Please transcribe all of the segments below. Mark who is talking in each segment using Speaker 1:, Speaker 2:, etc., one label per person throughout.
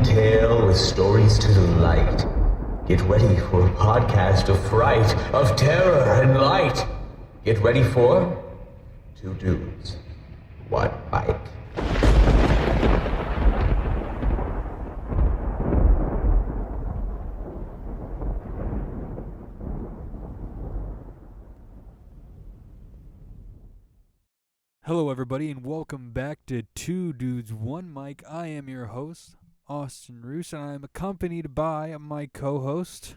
Speaker 1: thrilling tale with stories to delight. Get ready for a podcast of fright, of terror and light. Get ready for Two Dudes, One Mic.
Speaker 2: Hello, everybody, and welcome back to Two Dudes, One Mic. I am your host, Austin Roos, and I am accompanied by my co-host,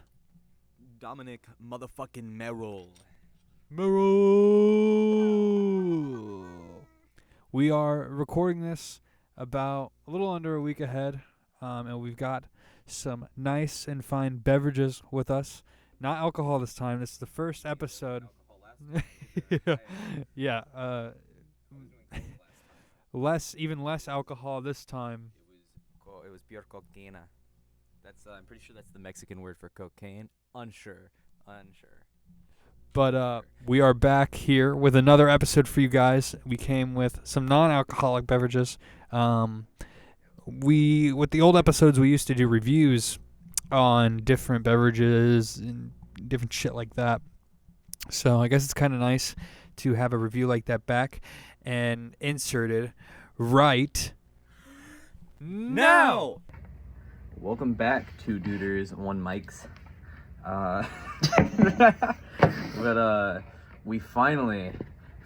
Speaker 3: Dominic motherfucking Merrill.
Speaker 2: We are recording this about a little under a week ahead, and we've got some nice and fine beverages with us. Not alcohol this time. This is the first episode. Yeah. Even less alcohol this time.
Speaker 3: It was pure cocaína. I'm pretty sure that's the Mexican word for cocaine. Unsure.
Speaker 2: But we are back here with another episode for you guys. We came with some non-alcoholic beverages. With the old episodes, we used to do reviews on different beverages and different shit like that. So I guess it's kind of nice to have a review like that back and inserted right now.
Speaker 3: Welcome back to Duders, One Mics. But we finally,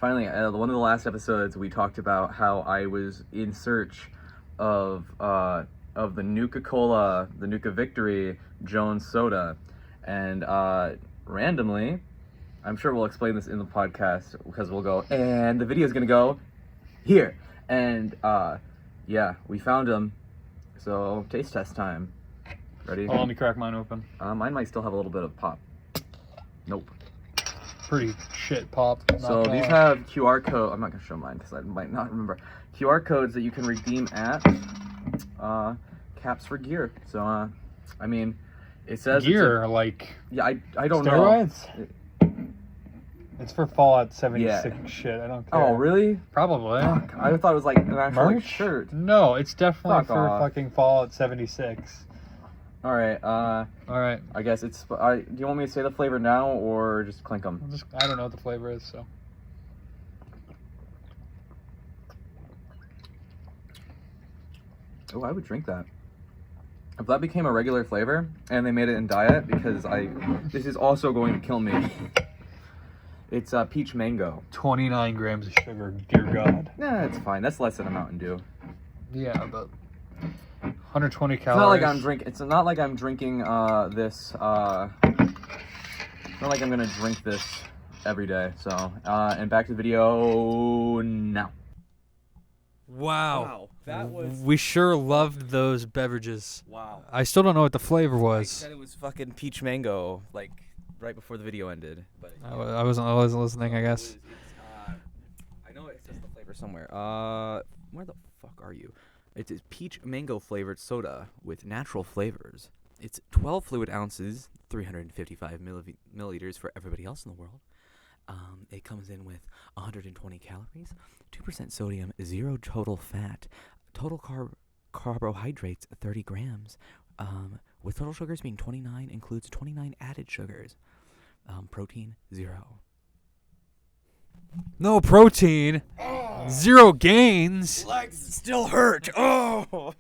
Speaker 3: one of the last episodes, we talked about how I was in search of the Nuka-Cola, the Nuka Victory Jones soda, and randomly, I'm sure we'll explain this in the podcast because we'll go, and the video is going to go here. And, yeah, we found them. So, taste test time. Ready?
Speaker 2: Oh, let me crack mine open.
Speaker 3: Mine might still have a little bit of pop. Nope.
Speaker 2: Pretty shit pop.
Speaker 3: So, these have QR code. I'm not going to show mine because I might not remember. QR codes that you can redeem at Caps for Gear. So, I mean, it says...
Speaker 2: Gear,
Speaker 3: Yeah, I don't
Speaker 2: steroids?
Speaker 3: know.
Speaker 2: It's for Fallout 76 shit. I don't care.
Speaker 3: Oh, really?
Speaker 2: Probably.
Speaker 3: Fuck. I thought it was like an actual
Speaker 2: Merch?
Speaker 3: shirt.
Speaker 2: No, it's definitely
Speaker 3: Fuck
Speaker 2: for
Speaker 3: off.
Speaker 2: fucking Fallout 76.
Speaker 3: All right.
Speaker 2: Alright.
Speaker 3: I guess it's... do you want me to say the flavor now or just clink them?
Speaker 2: I don't know what the flavor is, so.
Speaker 3: Oh, I would drink that. If that became a regular flavor and they made it in diet, because this is also going to kill me. It's peach mango.
Speaker 2: 29 grams of sugar, dear God.
Speaker 3: Nah, it's fine. That's less than a Mountain Dew.
Speaker 2: Yeah, but 120 calories.
Speaker 3: It's not like I'm drinking this. It's not like I'm gonna drink this every day. So, and back to the video now.
Speaker 2: Wow.
Speaker 3: That was...
Speaker 2: We sure loved those beverages.
Speaker 3: Wow.
Speaker 2: I still don't know what the flavor
Speaker 3: I
Speaker 2: was.
Speaker 3: said it was fucking peach mango, like right before the video ended. But
Speaker 2: I wasn't listening, I guess.
Speaker 3: I know it says the flavor somewhere. Where the fuck are you? It's peach mango flavored soda with natural flavors. It's 12 fluid ounces, 355 milliliters for everybody else in the world. It comes in with 120 calories, 2% sodium, 0 total fat, total carbohydrates 30 grams, with total sugars being 29, includes 29 added sugars. Protein 0.
Speaker 2: No protein. Oh. 0 gains.
Speaker 3: Legs still hurt. Oh.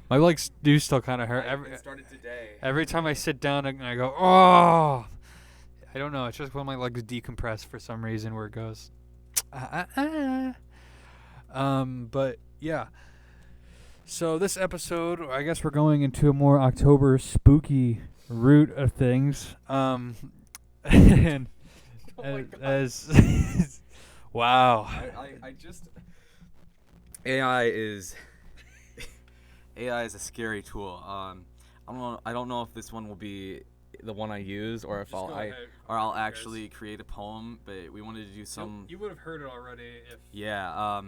Speaker 2: My legs do still kind of hurt.
Speaker 3: It started today.
Speaker 2: Every time I sit down and I go, oh. I don't know. It's just when my legs decompress for some reason where it goes. But yeah. So this episode, I guess we're going into a more October spooky route of things. And as wow.
Speaker 3: I just AI is a scary tool. I don't know if this one will be the one I use or if I'll actually create a poem, but we wanted to do some...
Speaker 2: You would have heard it already if...
Speaker 3: Yeah,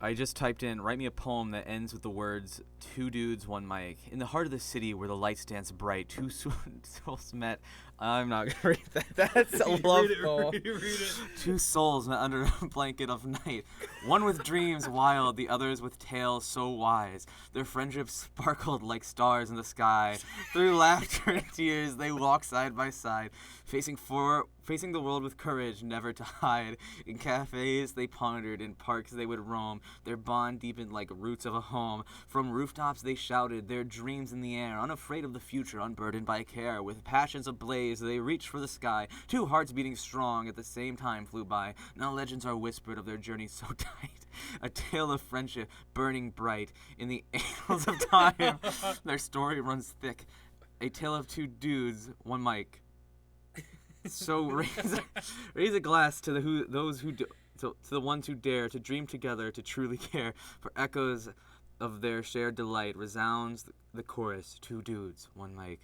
Speaker 3: I just typed in, write me a poem that ends with the words, two dudes, one mic. In the heart of the city where the lights dance bright, two souls met. I'm not going to read that. That's a love poem.
Speaker 2: Read it.
Speaker 3: Two souls met under a blanket of night. One with dreams wild, the others with tales so wise. Their friendship sparkled like stars in the sky. Through laughter and tears, they walk side by side, facing the world with courage, never to hide. In cafes they pondered, in parks they would roam. Their bond deepened like roots of a home. From rooftops they shouted, their dreams in the air, unafraid of the future, unburdened by care. With passions ablaze, they reached for the sky. Two hearts beating strong at the same time flew by. Now legends are whispered of their journey so tight. A tale of friendship burning bright in the annals of time. Their story runs thick. A tale of two dudes, one mic. So raise a glass to to the ones who dare to dream together, to truly care. For echoes of their shared delight resounds the chorus, two dudes, one mic.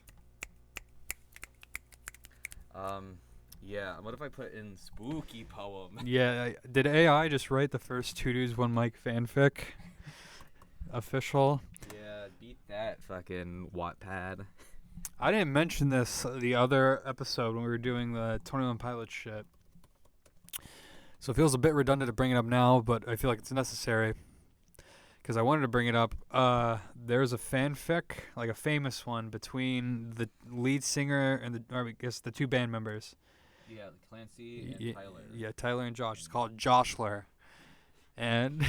Speaker 3: Yeah, what if I put in spooky poem?
Speaker 2: Yeah, did AI just write the first two dudes, one mic fanfic? Official?
Speaker 3: Yeah, beat that fucking Wattpad.
Speaker 2: I didn't mention this the other episode when we were doing the 21 Pilots shit. So it feels a bit redundant to bring it up now, but I feel like it's necessary. Because I wanted to bring it up. There's a fanfic, like a famous one, between the lead singer and the two band members.
Speaker 3: Yeah, Clancy and Tyler.
Speaker 2: Yeah, Tyler and Josh. It's called Joshler. And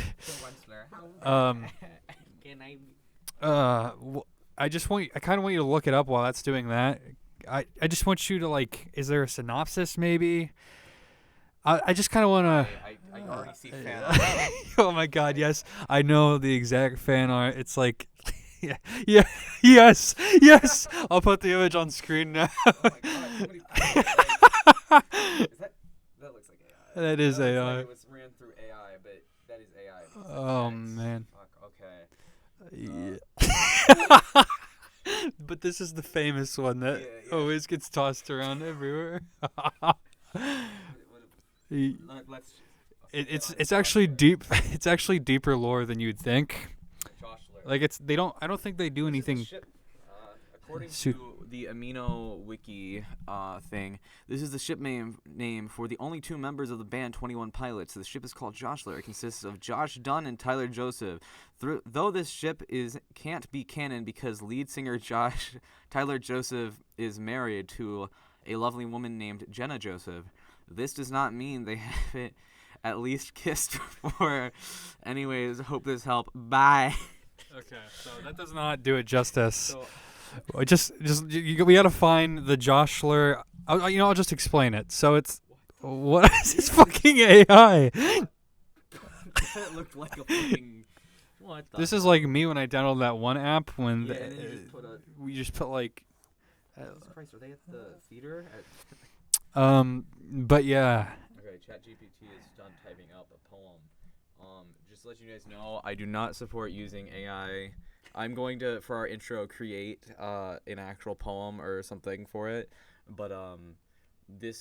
Speaker 3: Can I?
Speaker 2: I kind of want you to look it up while that's doing that. I just want you to, like, is there a synopsis maybe? I just kind of want to.
Speaker 3: I already see fan art.
Speaker 2: Oh my God, yes, I know the exact fan art. It's like, yes. I'll put the image on screen now.
Speaker 3: Oh my God, somebody that looks like AI.
Speaker 2: That is AI.
Speaker 3: Like it was ran through AI, but that is AI.
Speaker 2: Oh man.
Speaker 3: Fuck,
Speaker 2: Yeah. But this is the famous one that always gets tossed around everywhere. It's actually deep. It's actually deeper lore than you'd think. Like I don't think they do anything.
Speaker 3: According to the Amino Wiki thing, this is the ship name for the only two members of the band 21 Pilots. The ship is called Joshler. It consists of Josh Dunn and Tyler Joseph. Though this ship can't be canon because lead singer Tyler Joseph is married to a lovely woman named Jenna Joseph, this does not mean they haven't at least kissed before. Anyways, hope this helped. Bye.
Speaker 2: Okay, so that does not do it justice. We gotta find the Joshler. I'll just explain it. So it's what is this fucking AI?
Speaker 3: That looked like a fucking. What the?
Speaker 2: This is like me when I downloaded that one app when
Speaker 3: we
Speaker 2: just put like.
Speaker 3: Jesus Christ, are they at the theater?
Speaker 2: But yeah.
Speaker 3: Okay, ChatGPT is done typing out the poem. Just to let you guys know, I do not support using AI. I'm going to, for our intro, create an actual poem or something for it. But I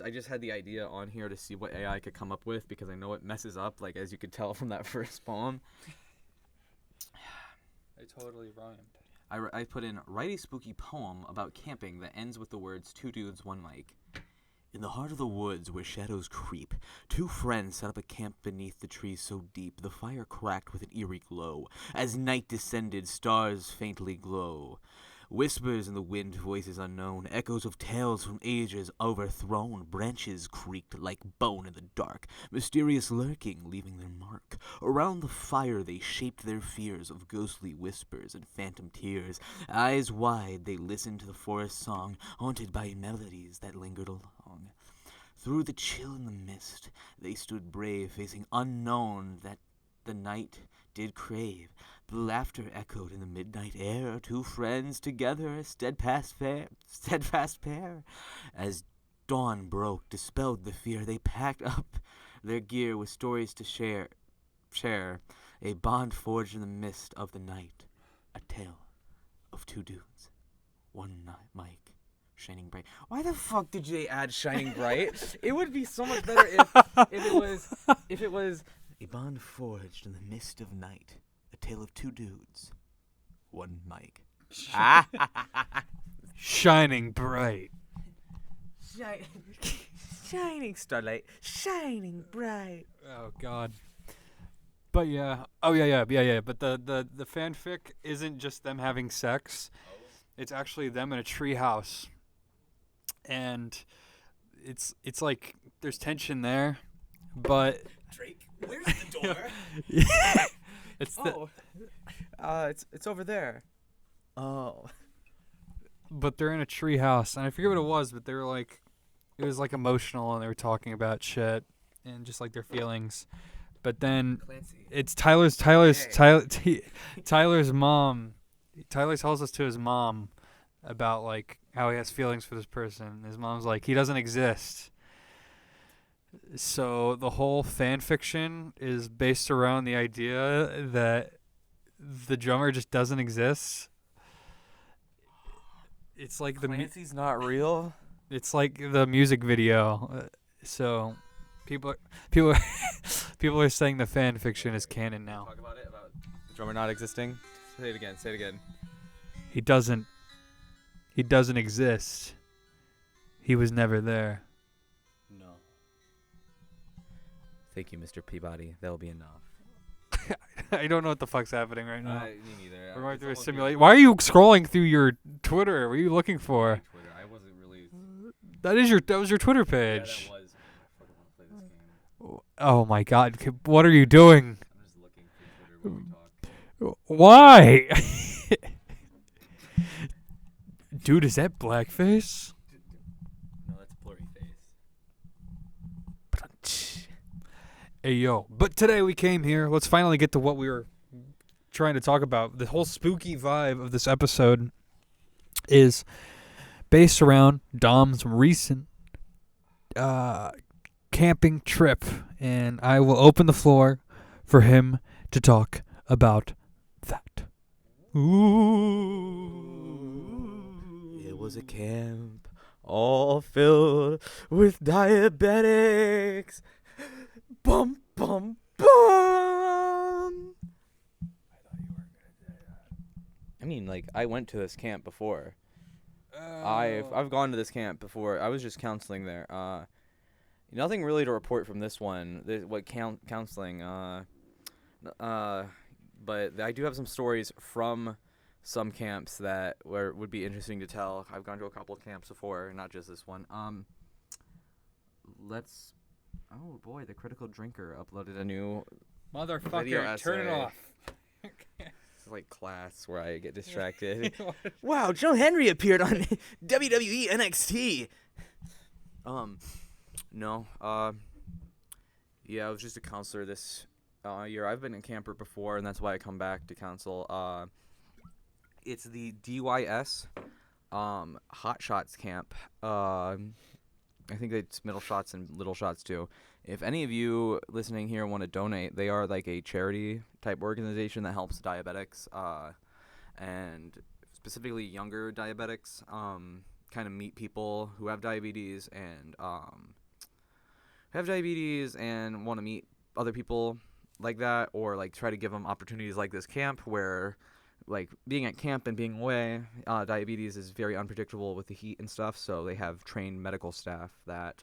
Speaker 3: just had the idea on here to see what AI could come up with because I know it messes up, like as you could tell from that first poem.
Speaker 2: I totally rhymed.
Speaker 3: I put in, write a spooky poem about camping that ends with the words, two dudes, one mic. In the heart of the woods where shadows creep, two friends set up a camp beneath the trees so deep the fire cracked with an eerie glow. As night descended, stars faintly glow. Whispers in the wind, voices unknown, echoes of tales from ages overthrown. Branches creaked like bone in the dark, mysterious lurking, leaving their mark. Around the fire they shaped their fears of ghostly whispers and phantom tears. Eyes wide they listened to the forest song, haunted by melodies that lingered along. Through the chill and the mist they stood brave, facing unknown that the night did crave. The laughter echoed in the midnight air, two friends together, a steadfast pair. As dawn broke, dispelled the fear, they packed up their gear with stories to share. A bond forged in the mist of the night, a tale of two dudes, one mic, shining bright. Why the fuck did they add shining bright? It would be so much better if it was A bond forged in the mist of night. A tale of two dudes. One mic.
Speaker 2: Shining bright.
Speaker 3: Shining starlight. Shining bright.
Speaker 2: Oh God. But yeah. Oh yeah. But the fanfic isn't just them having sex. It's actually them in a treehouse. And it's like there's tension there, but
Speaker 3: Drake, where's the door? It's over there. Oh.
Speaker 2: But they're in a treehouse, and I forget what it was, but they were like, it was like emotional, and they were talking about shit and just like their feelings. But then
Speaker 3: Clancy.
Speaker 2: it's Tyler's mom. Tyler tells us to his mom about like how he has feelings for this person. His mom's like, he doesn't exist. So the whole fan fiction is based around the idea that the drummer just doesn't exist. It's like
Speaker 3: Clancy's not real.
Speaker 2: It's like the music video. So people are saying the fan fiction is canon now.
Speaker 3: Talk about it, about the drummer not existing. Say it again.
Speaker 2: He doesn't exist. He was never there.
Speaker 3: No. Thank you, Mr. Peabody. That'll be enough.
Speaker 2: I don't know what the fuck's happening right now.
Speaker 3: Me neither.
Speaker 2: We're going through a simulation. Why are you scrolling through your Twitter? What are you looking for?
Speaker 3: Twitter. I wasn't really.
Speaker 2: That was your Twitter page.
Speaker 3: Yeah, that was. I fucking want to play this game.
Speaker 2: Oh my God! What are you doing?
Speaker 3: I'm just looking through Twitter while we talk.
Speaker 2: Why? Dude, is that blackface?
Speaker 3: No, that's blurry face.
Speaker 2: Hey, yo. But today we came here. Let's finally get to what we were trying to talk about. The whole spooky vibe of this episode is based around Dom's recent camping trip. And I will open the floor for him to talk about that. Ooh.
Speaker 3: It was a camp all filled with diabetics. Bum, bum, bum. I thought you weren't gonna say that. I mean, like, I went to this camp before. I've gone to this camp before. I was just counseling there. Nothing really to report from this one. Counseling. But I do have some stories from some camps that would be interesting to tell. I've gone to a couple of camps before, not just this one. Oh boy, the Critical Drinker uploaded a new video
Speaker 2: Motherfucker,
Speaker 3: essay.
Speaker 2: turn it off.
Speaker 3: It's like class where I get distracted. Wow, Joe Henry appeared on WWE NXT. Yeah, I was just a counselor this year. I've been a camper before, and that's why I come back to counsel. It's the DYS Hot Shots camp. I think it's middle shots and little shots too. If any of you listening here want to donate, they are like a charity type organization that helps diabetics and specifically younger diabetics kind of meet people who have diabetes and want to meet other people like that, or like try to give them opportunities like this camp where like being at camp and being away, diabetes is very unpredictable with the heat and stuff, so they have trained medical staff that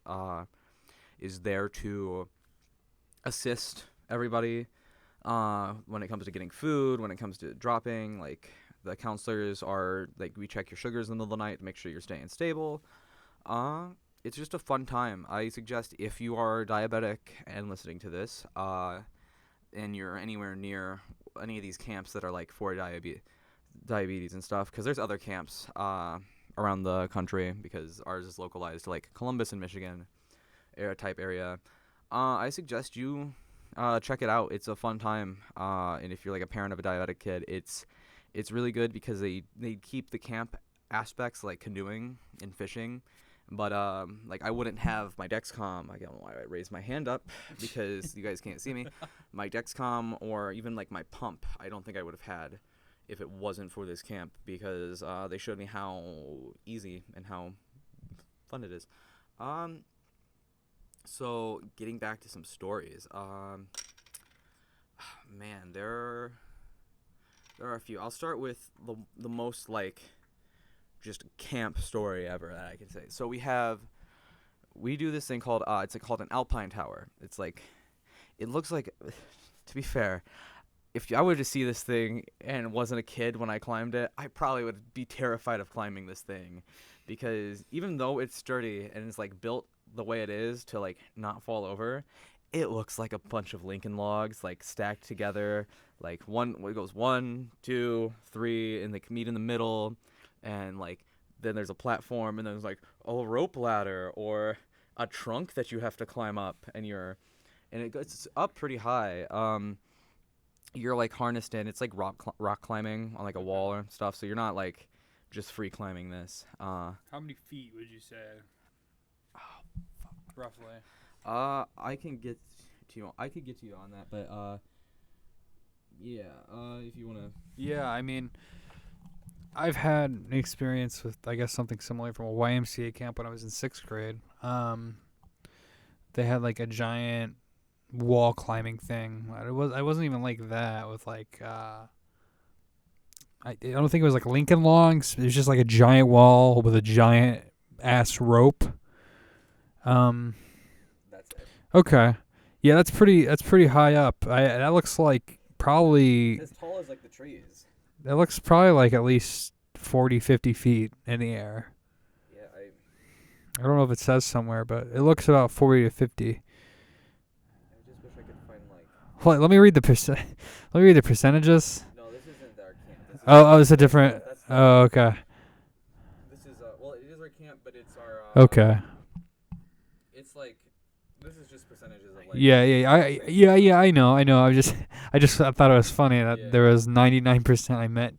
Speaker 3: is there to assist everybody when it comes to getting food, when it comes to dropping. Like, the counselors are, like, we check your sugars in the middle of the night to make sure you're staying stable. It's just a fun time. I suggest if you are diabetic and listening to this, and you're anywhere near any of these camps that are like for diabetes and stuff, because there's other camps around the country, because ours is localized to like Columbus and Michigan type area. I suggest you check it out. It's a fun time, and if you're like a parent of a diabetic kid, it's really good because they keep the camp aspects like canoeing and fishing. But like, I wouldn't have my Dexcom. I don't know why I raised my hand up because you guys can't see me. My Dexcom or even like my pump, I don't think I would have had if it wasn't for this camp, because they showed me how easy and how fun it is. So getting back to some stories. Man, there are a few. I'll start with the most like just camp story ever that I can say. So we do this thing called it's called an alpine tower. It's like it looks like to be fair, if I were to see this thing and wasn't a kid when I climbed it, I probably would be terrified of climbing this thing because even though it's sturdy and it's like built the way it is to like not fall over, it looks like a bunch of Lincoln logs like stacked together. Like it goes 1, 2, 3, and they meet in the middle, and like then there's a platform, and then there's like a rope ladder or a trunk that you have to climb up, and it goes up pretty high. You're like harnessed in. It's like rock climbing on like a wall or stuff. So you're not like just free climbing this.
Speaker 2: How many feet would you say? Roughly.
Speaker 3: I can get to you. I could get to you on that, but yeah. If you wanna.
Speaker 2: Yeah, I mean, I've had an experience with, I guess, something similar from a YMCA camp when I was in 6th grade. They had like a giant wall climbing thing. I wasn't even like that with like I don't think it was like Lincoln logs. It was just like a giant wall with a giant ass rope.
Speaker 3: That's it.
Speaker 2: Okay. Yeah, that's pretty high up. That looks like probably
Speaker 3: As tall as like the trees.
Speaker 2: that looks probably like at least 40, 50 feet in the air.
Speaker 3: Yeah,
Speaker 2: I don't know if it says somewhere, but it looks about 40 to 50.
Speaker 3: I just wish I could find like.
Speaker 2: Hold on, let me read the percentages.
Speaker 3: No, this isn't our camp. This is
Speaker 2: Oh, it's a different. Oh, okay.
Speaker 3: This is well, it is our camp, but it's our.
Speaker 2: Okay.
Speaker 3: It's like, this is just percentages of like.
Speaker 2: Yeah. I know. I thought it was funny that
Speaker 3: Yeah.
Speaker 2: there was 99% I met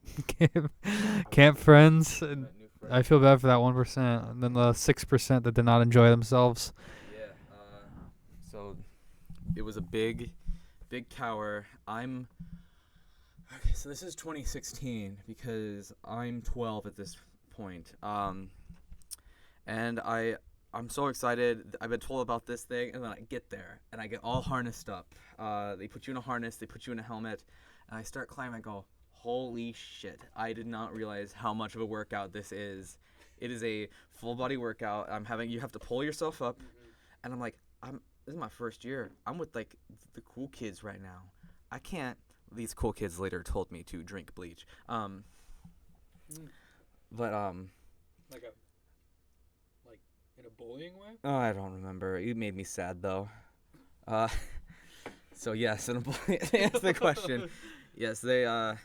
Speaker 2: camp friends. And
Speaker 3: New friends.
Speaker 2: I feel bad for that 1%, and then the 6% that did not enjoy themselves.
Speaker 3: Yeah. So it was a big tower. Okay, so this is 2016 because I'm 12 at this point. And I'm so excited. I've been told about this thing, and then I get there, and I get all harnessed up. They put you in a harness, they put you in a helmet, and I start climbing. I go, holy shit! I did not realize how much of a workout this is. It is a full body workout. You have to pull yourself up, and I'm like, this is my first year. I'm with like the cool kids right now. I can't. These cool kids later told me to drink bleach. But
Speaker 2: Like in a bullying way.
Speaker 3: oh, I don't remember. It made me sad though. So yes, to answer the question, yes, I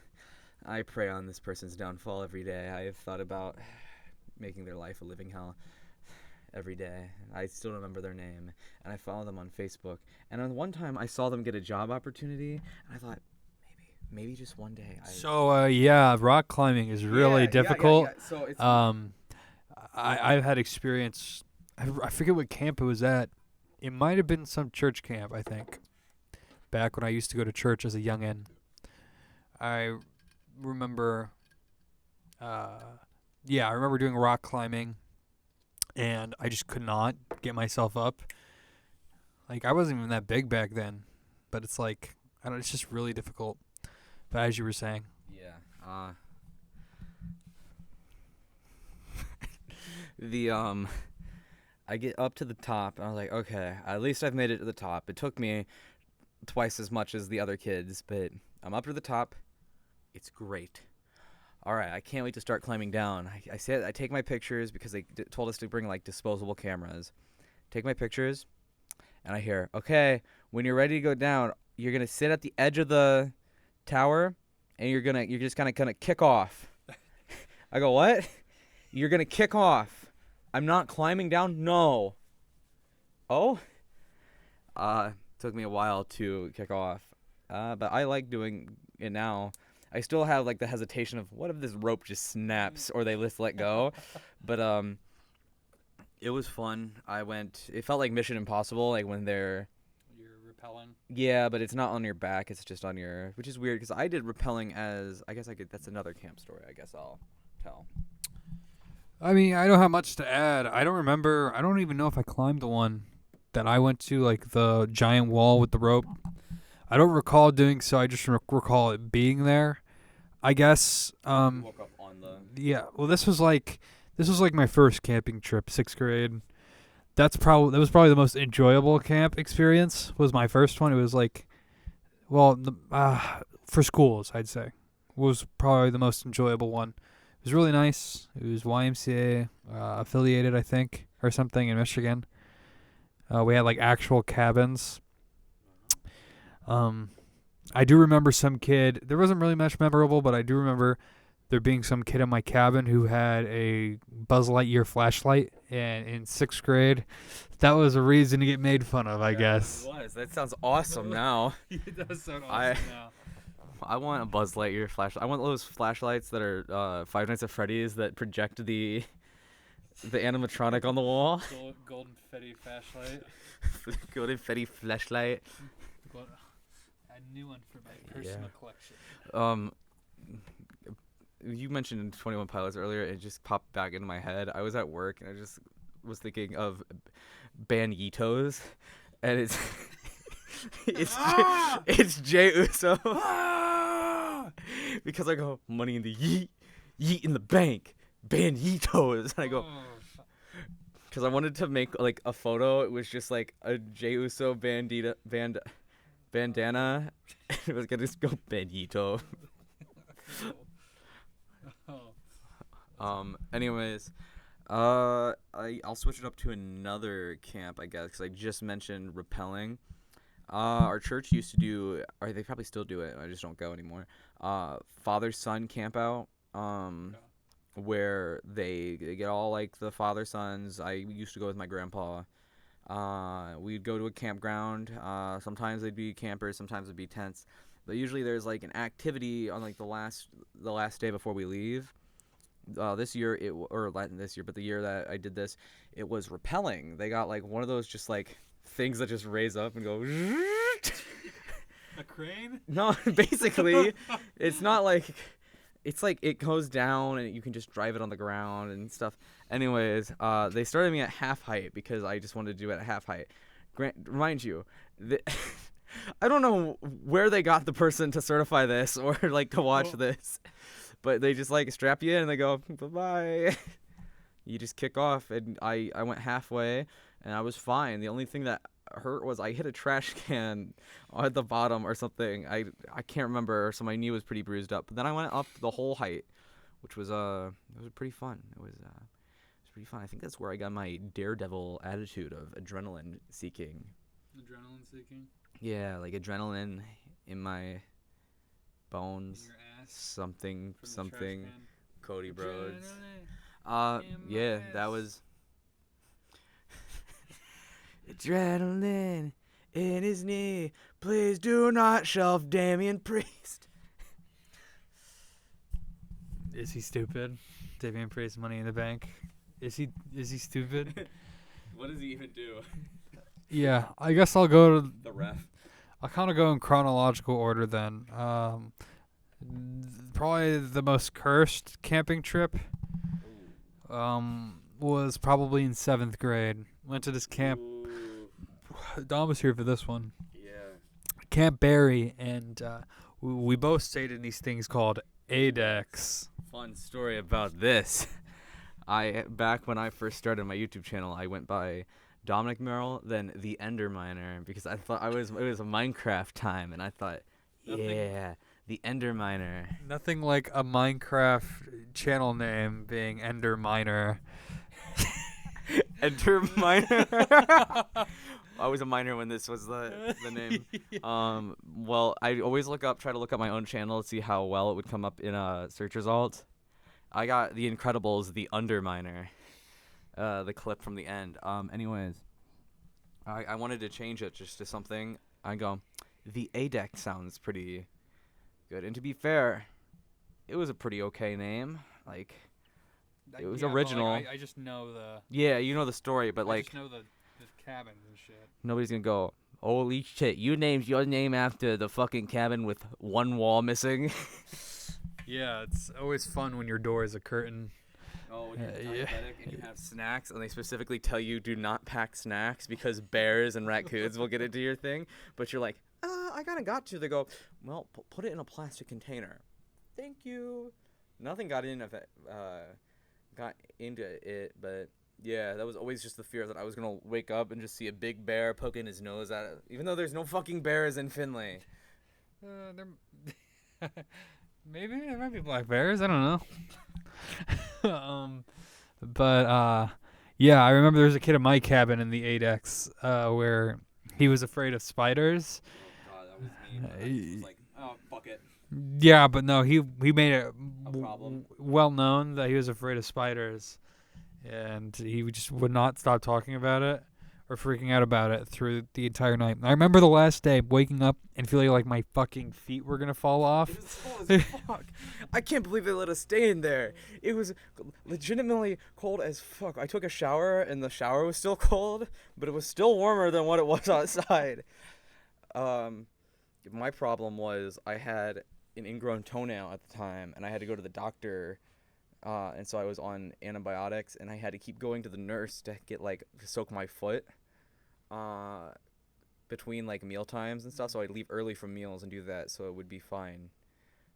Speaker 3: pray on this person's downfall every day. I have thought about making their life a living hell every day. I still remember their name, and I follow them on Facebook. And on one time, I saw them get a job opportunity, and I thought, maybe just one day.
Speaker 2: So rock climbing is really difficult.
Speaker 3: Yeah. So it's
Speaker 2: I've had experience. I forget what camp it was at. It might have been some church camp, I think. Back when I used to go to church as a youngin'. I remember I remember doing rock climbing, and I just could not get myself up. Like, I wasn't even that big back then, but it's like, I don't know, it's just really difficult. But as you were saying.
Speaker 3: Yeah. I get up to the top, and I was like, okay, at least I've made it to the top. It took me twice as much as the other kids, but I'm up to the top. It's great. All right, I can't wait to start climbing down. I take my pictures because they told us to bring like disposable cameras. Take my pictures, and I hear, okay, when you're ready to go down, you're gonna sit at the edge of the tower, and you're just gonna kick off. I go, what? You're gonna kick off. I'm not climbing down? No. Oh? Took me a while to kick off. But I like doing it now. I still have like the hesitation of what if this rope just snaps or they just let go. But it was fun. It felt like Mission Impossible, like when you're
Speaker 2: repelling.
Speaker 3: Yeah, but it's not on your back, it's just on which is weird because I did rappelling that's another camp story I guess I'll tell.
Speaker 2: I mean, I don't have much to add. I don't even know if I climbed the one that I went to, like the giant wall with the rope. I don't recall doing so. I just recall it being there. I guess.
Speaker 3: Woke up on the.
Speaker 2: Yeah. Well, this was like my first camping trip, 6th grade. That was probably the most enjoyable camp experience. Was my first one. It was like, well, for schools, I'd say, was probably the most enjoyable one. It was really nice. It was YMCA affiliated, I think, or something in Michigan. We had like actual cabins. I do remember some kid. There wasn't really much memorable, but I do remember there being some kid in my cabin who had a Buzz Lightyear flashlight, and in 6th grade, that was a reason to get made fun of, I guess.
Speaker 3: It was. That sounds awesome now.
Speaker 2: It does sound awesome now.
Speaker 3: I want a Buzz Lightyear flashlight. I want those flashlights that are Five Nights at Freddy's that project the animatronic on the wall.
Speaker 2: Golden Fetty flashlight.
Speaker 3: Golden Fetty flashlight.
Speaker 2: A new one for my personal collection.
Speaker 3: You mentioned 21 Pilots earlier. It just popped back into my head. I was at work and I just was thinking of Banditos, and it's Jay Uso. Because I go, money in the yeet in the bank, Banditos, and I go, because I wanted to make like a photo. It was just like a Jay Uso bandana. It was gonna just go Bandito. Anyways, I'll switch it up to another camp, I guess, because I just mentioned rappelling. Our church used to do, or they probably still do it. I just don't go anymore. Father-son camp out. Where they get all like the father sons. I used to go with my grandpa. We'd go to a campground. Sometimes they'd be campers, sometimes it'd be tents. But usually there's like an activity on like the last day before we leave. This year but the year that I did this, it was rappelling. They got like one of those just like things that just raise up and go.
Speaker 2: A crane?
Speaker 3: No, basically, it's not like. It's like it goes down and you can just drive it on the ground and stuff. Anyways, they started me at half height because I just wanted to do it at half height. Remind you, I don't know where they got the person to certify this or like to watch this, but they just like strap you in and they go, bye-bye. You just kick off, and I went halfway and I was fine. The only thing that hurt was I hit a trash can at the bottom or something. I can't remember, so my knee was pretty bruised up. But then I went up the whole height, which was it was pretty fun. It was pretty fun. I think that's where I got my daredevil attitude of adrenaline seeking.
Speaker 2: Adrenaline seeking?
Speaker 3: Yeah, like adrenaline in my bones.
Speaker 2: In your ass?
Speaker 3: Something. Cody Broads.
Speaker 2: Adrenaline
Speaker 3: Yeah, that was. Adrenaline in his knee. Please do not shelf Damian Priest.
Speaker 2: Is he stupid? Damian Priest, Money in the Bank. Is he stupid?
Speaker 3: What does he even do?
Speaker 2: Yeah, I guess I'll go to
Speaker 3: The ref.
Speaker 2: I'll kind of go in chronological order then. Probably the most cursed camping trip was probably in 7th grade. Went to this camp. Don was here for this one.
Speaker 3: Yeah.
Speaker 2: Camp Barry, and we both stayed in these things called ADEX.
Speaker 3: Fun story about this. Back when I first started my YouTube channel, I went by Dominic Merrill, then the Ender Miner, because I thought it was a Minecraft time, and I thought, yeah, the Ender Miner.
Speaker 2: Nothing like a Minecraft channel name being Ender Miner.
Speaker 3: Ender Miner. I was a minor when this was the name. Yeah. Well, I always try to look up my own channel to see how well it would come up in a search result. I got The Incredibles, the Underminer, the clip from the end. Anyways, I wanted to change it just to something. I go, the ADEC sounds pretty good. And to be fair, it was a pretty okay name. Like, it was original.
Speaker 2: Like, I just know the...
Speaker 3: Yeah, you know the story, but
Speaker 2: I just know the cabins and shit.
Speaker 3: Nobody's gonna go, holy shit, you named your name after the fucking cabin with one wall missing.
Speaker 2: Yeah, it's always fun when your door is a curtain.
Speaker 3: Oh, when you're diabetic and you have snacks, and they specifically tell you do not pack snacks because bears and raccoons will get into your thing. But you're like, I kind of got to. They go, well, put it in a plastic container. Thank you. Nothing got into it, but yeah, that was always just the fear that I was gonna wake up and just see a big bear poking his nose at it, even though there's no fucking bears in Finley.
Speaker 2: Maybe there might be black bears. I don't know. But yeah, I remember there was a kid in my cabin in the 8X where he was afraid of spiders.
Speaker 3: Oh God, that was me. I was like, oh, fuck it.
Speaker 2: Yeah, but no, he made it
Speaker 3: A problem.
Speaker 2: well known that he was afraid of spiders, and he just would not stop talking about it or freaking out about it through the entire night. I remember the last day waking up and feeling like my fucking feet were gonna fall off.
Speaker 3: It was cold as fuck. I can't believe they let us stay in there. It was legitimately cold as fuck. I took a shower and the shower was still cold, but it was still warmer than what it was outside. My problem was I had an ingrown toenail at the time, and I had to go to the doctor, and so I was on antibiotics, and I had to keep going to the nurse to get to soak my foot between meal times and stuff. So I'd leave early from meals and do that, so it would be fine.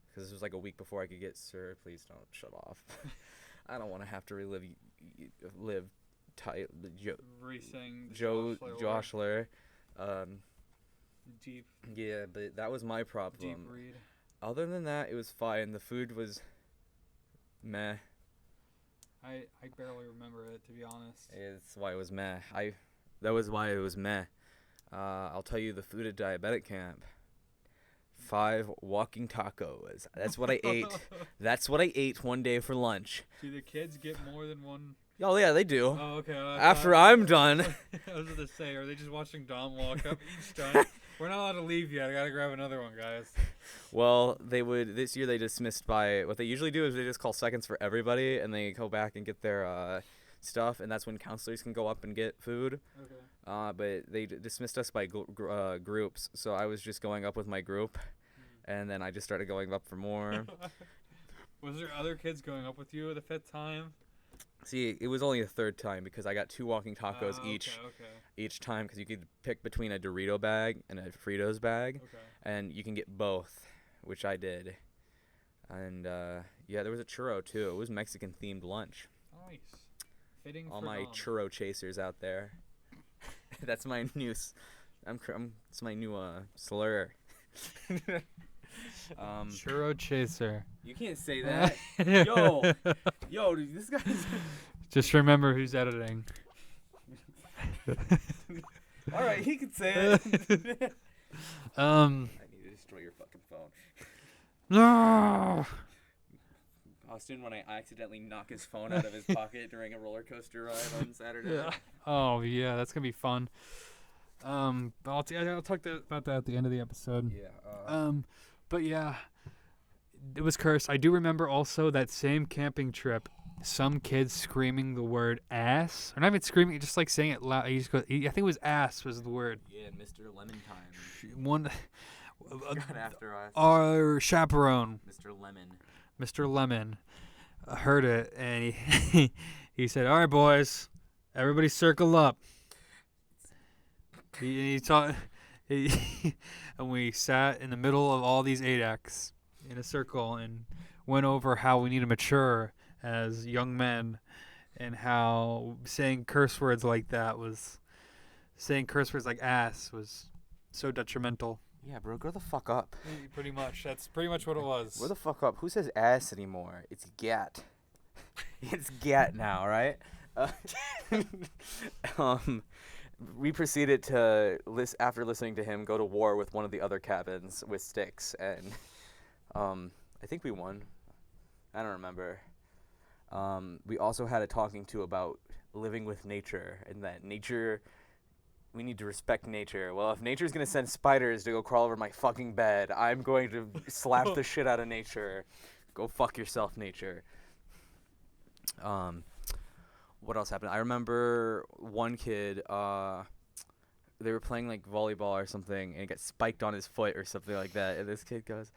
Speaker 3: Because this was a week before I could get, sir, please don't shut off. I don't want to have to live tight. Joshler.
Speaker 2: Deep.
Speaker 3: Yeah, but that was my problem.
Speaker 2: Deep read.
Speaker 3: Other than that, it was fine. The food was meh.
Speaker 2: I barely remember it, to be honest.
Speaker 3: That's why it was meh. That was why it was meh. I'll tell you the food at Diabetic Camp. 5 walking tacos. That's what I ate. That's what I ate one day for lunch.
Speaker 2: Do the kids get more than one?
Speaker 3: Oh, yeah, they do.
Speaker 2: Oh, okay.
Speaker 3: After I'm done.
Speaker 2: I was going to say, are they just watching Dom walk up each time? We're not allowed to leave yet. I got to grab another one, guys.
Speaker 3: Well, this year they dismissed by, what they usually do is they just call seconds for everybody, and they go back and get their stuff, and that's when counselors can go up and get food. Okay. But they dismissed us by groups, so I was just going up with my group, and then I just started going up for more.
Speaker 2: Was there other kids going up with you the 5th time?
Speaker 3: See, it was only the 3rd time because I got 2 walking tacos
Speaker 2: each
Speaker 3: time, because you could pick between a Dorito bag and a Fritos bag, and you can get both, which I did. And yeah, there was a churro too. It was Mexican themed lunch.
Speaker 2: Nice. Fitting
Speaker 3: all
Speaker 2: for
Speaker 3: my
Speaker 2: Dom.
Speaker 3: Churro chasers out there. That's my new. It's my new slur.
Speaker 2: Churro chaser.
Speaker 3: You can't say that. yo, dude, this guy's.
Speaker 2: Just remember who's editing.
Speaker 3: All right, he can say it. I need to destroy your fucking phone.
Speaker 2: No.
Speaker 3: Austin, when I accidentally knock his phone out of his pocket during a roller coaster ride on Saturday.
Speaker 2: Yeah. Oh yeah, that's gonna be fun. I'll talk about that at the end of the episode.
Speaker 3: Yeah.
Speaker 2: But yeah, it was cursed. I do remember also that same camping trip. Some kids screaming the word ass, or not even screaming, just saying it loud. I think it was ass was the word.
Speaker 3: Yeah, Mr. Lemon Time.
Speaker 2: One.
Speaker 3: Got after us.
Speaker 2: Our chaperone.
Speaker 3: Mr. Lemon.
Speaker 2: Heard it, and he said, "All right, boys, everybody circle up." And we sat in the middle of all these 8X in a circle and went over how we need to mature as young men, and how saying curse words like ass was so detrimental.
Speaker 3: Yeah, bro, grow the fuck up.
Speaker 2: Pretty much. That's pretty much what it was.
Speaker 3: Grow the fuck up. Who says ass anymore? It's gat. It's gat now, right? We proceeded to, after listening to him, go to war with one of the other cabins with sticks, and I think we won. I don't remember. We also had a talking to about living with nature, and that nature, we need to respect nature. Well, if nature's going to send spiders to go crawl over my fucking bed, I'm going to slap the shit out of nature. Go fuck yourself, nature. What else happened? I remember one kid, they were playing volleyball or something, and it got spiked on his foot or something like that. And this kid goes,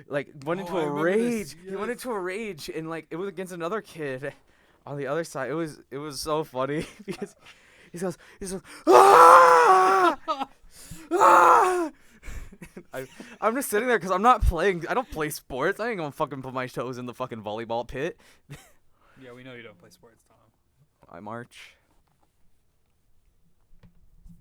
Speaker 3: went into a rage. Yes. He went into a rage, and it was against another kid on the other side. It was so funny because he goes, ah! Ah! I'm just sitting there because I'm not playing. I don't play sports. I ain't gonna fucking put my toes in the fucking volleyball pit.
Speaker 2: Yeah, we know you don't play sports, Tom.
Speaker 3: I march.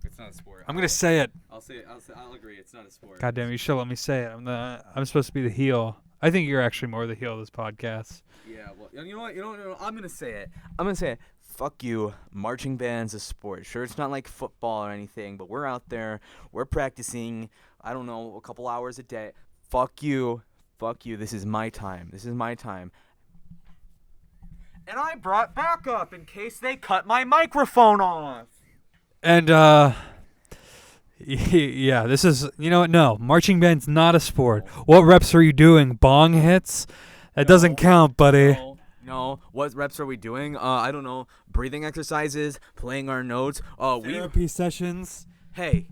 Speaker 3: It's not a sport.
Speaker 2: I'm gonna say it.
Speaker 3: I'll say it. I'll agree. It's not a sport.
Speaker 2: God damn it, you should let me say it. I'm supposed to be the heel. I think you're actually more the heel of this podcast.
Speaker 3: Yeah. Well, you know what? I'm gonna say it. Fuck you. Marching band's a sport. Sure, it's not like football or anything, but we're out there. We're practicing. I don't know, a couple hours a day. Fuck you. Fuck you. This is my time. And I brought backup in case they cut my microphone off.
Speaker 2: And yeah, this is, you know what? No, marching band's not a sport. What reps are you doing? Bong hits? That doesn't count, buddy.
Speaker 3: No. What reps are we doing? I don't know. Breathing exercises, playing our notes.
Speaker 2: Therapy sessions.
Speaker 3: Hey.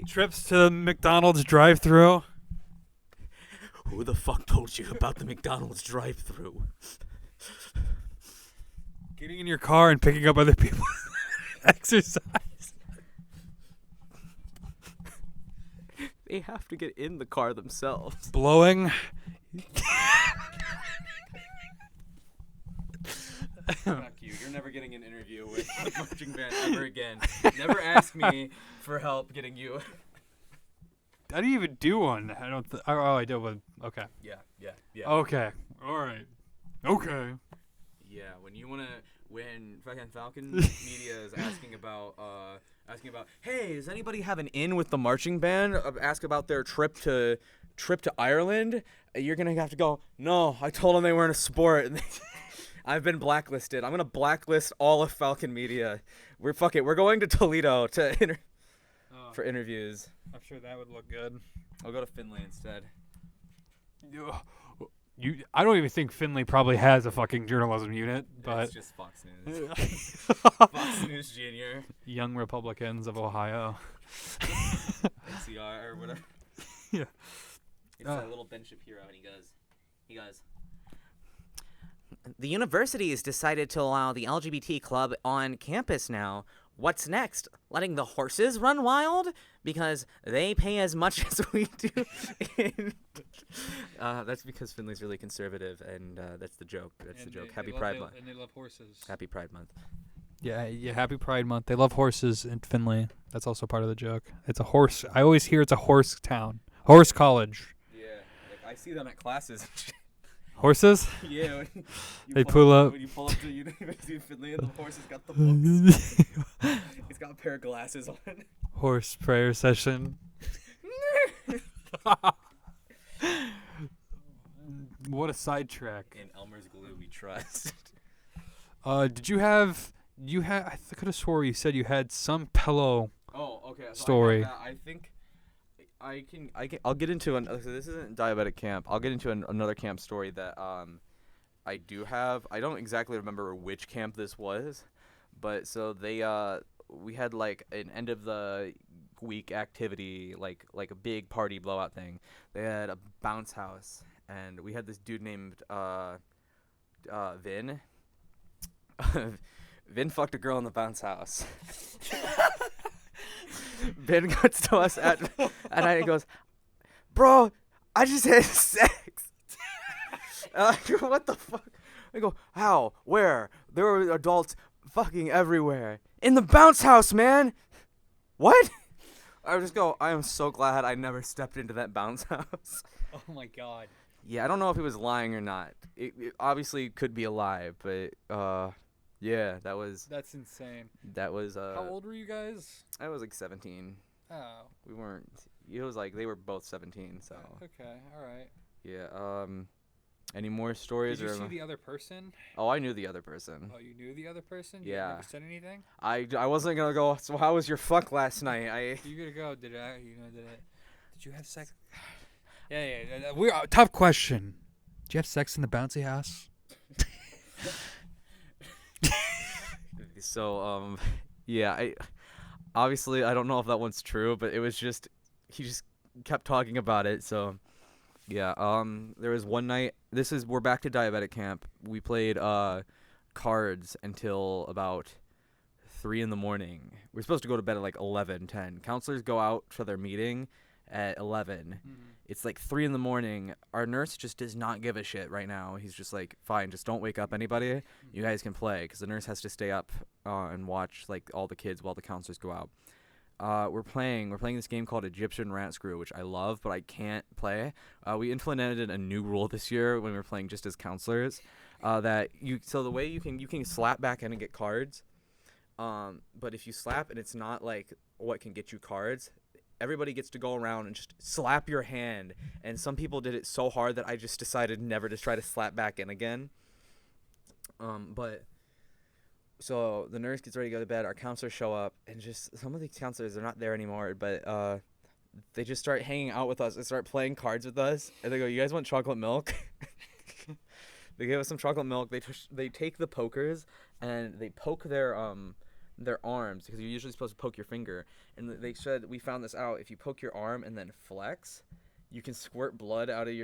Speaker 2: Trips to McDonald's drive-thru.
Speaker 3: Who the fuck told you about the McDonald's drive-thru?
Speaker 2: Getting in your car and picking up other people's exercise.
Speaker 3: They have to get in the car themselves.
Speaker 2: Blowing.
Speaker 3: Fuck you. You're never getting an interview with the marching band ever again. Never ask me for help getting you.
Speaker 2: I didn't even do one. I did one. Okay.
Speaker 3: Yeah.
Speaker 2: Okay. All right. Okay.
Speaker 3: Yeah, when fucking Falcon Media is asking about, hey, does anybody have an in with the marching band? Ask about their trip to Ireland. You're gonna have to go. No, I told them they weren't a sport. I've been blacklisted. I'm gonna blacklist all of Falcon Media. We're going to Toledo for interviews.
Speaker 2: I'm sure that would look good.
Speaker 3: I'll go to Finlay instead.
Speaker 2: I don't even think Finley probably has a fucking journalism unit, but
Speaker 3: it's just Fox News. Fox News Junior.
Speaker 2: Young Republicans of Ohio.
Speaker 3: NCR or whatever.
Speaker 2: Yeah.
Speaker 3: It's that little Ben Shapiro, and he goes. The university has decided to allow the LGBT club on campus now. What's next? Letting the horses run wild? Because they pay as much as we do. That's because Finley's really conservative, and that's the joke. That's the joke. Happy Pride Month.
Speaker 2: And they love horses.
Speaker 3: Happy Pride Month.
Speaker 2: Yeah, Happy Pride Month. They love horses in Finley. That's also part of the joke. It's a horse. I always hear it's a horse town. Horse college.
Speaker 3: Yeah, I see them at classes.
Speaker 2: Horses?
Speaker 3: Yeah. When
Speaker 2: they pull up.
Speaker 3: When you pull up to University of Finley and the horse has got the books. He's got a pair of glasses on.
Speaker 2: Horse prayer session. What a sidetrack.
Speaker 3: In Elmer's glue we trust.
Speaker 2: Did you have? I could have swore you said you had some pillow.
Speaker 3: Oh, okay. So
Speaker 2: story.
Speaker 3: I think I'll get into so this isn't diabetic camp. I'll get into another camp story that I do have. I don't exactly remember which camp this was, but so we had like an end of the week activity, like a big party blowout thing. They had a bounce house, and we had this dude named Vin. Vin fucked a girl in the bounce house. Vin gets to us at night and goes, "Bro, I just had sex." What the fuck? I go, "How? Where?" There were adults fucking everywhere. In the bounce house, man. What? I just go, I am so glad I never stepped into that bounce house.
Speaker 2: Oh my god.
Speaker 3: Yeah, I don't know if he was lying or not. It obviously could be a lie, but yeah, that's
Speaker 2: insane.
Speaker 3: That was
Speaker 2: How old were you guys?
Speaker 3: I was like 17.
Speaker 2: Oh.
Speaker 3: We weren't. It was like they were both 17, so.
Speaker 2: Okay, all right.
Speaker 3: Yeah. Any more stories?
Speaker 2: Did you see the other person?
Speaker 3: Oh, I knew the other person.
Speaker 2: Oh, you knew the other person?
Speaker 3: Yeah.
Speaker 2: You never said anything?
Speaker 3: I wasn't gonna go. So how was your fuck last night?
Speaker 2: You gotta go. Did you have sex? Yeah. Tough question. Did you have sex in the bouncy house?
Speaker 3: So yeah. Obviously I don't know if that one's true, but it was just he just kept talking about it. So yeah. There was one night. We're back to diabetic camp. We played cards until about 3 in the morning. We're supposed to go to bed at like 11:10. Counselors go out to their meeting at 11. It's like 3 in the morning. Our nurse just does not give a shit right now. He's just like, fine, just don't wake up anybody. You guys can play, because the nurse has to stay up and watch like all the kids while the counselors go out. We're playing this game called Egyptian Rat Screw, which I love, but I can't play. We implemented a new rule this year when we were playing just as counselors, so the way you can slap back in and get cards, but if you slap and it's not like what can get you cards, everybody gets to go around and just slap your hand. And some people did it so hard that I just decided never to try to slap back in again. But so the nurse gets ready to go to bed. Our counselors show up, and just some of these counselors are not there anymore, but they just start hanging out with us and start playing cards with us. And they go, "You guys want chocolate milk?" They gave us some chocolate milk. They take the pokers and they poke their arms, because you're usually supposed to poke your finger. And they said, we found this out, if you poke your arm and then flex, you can squirt blood out of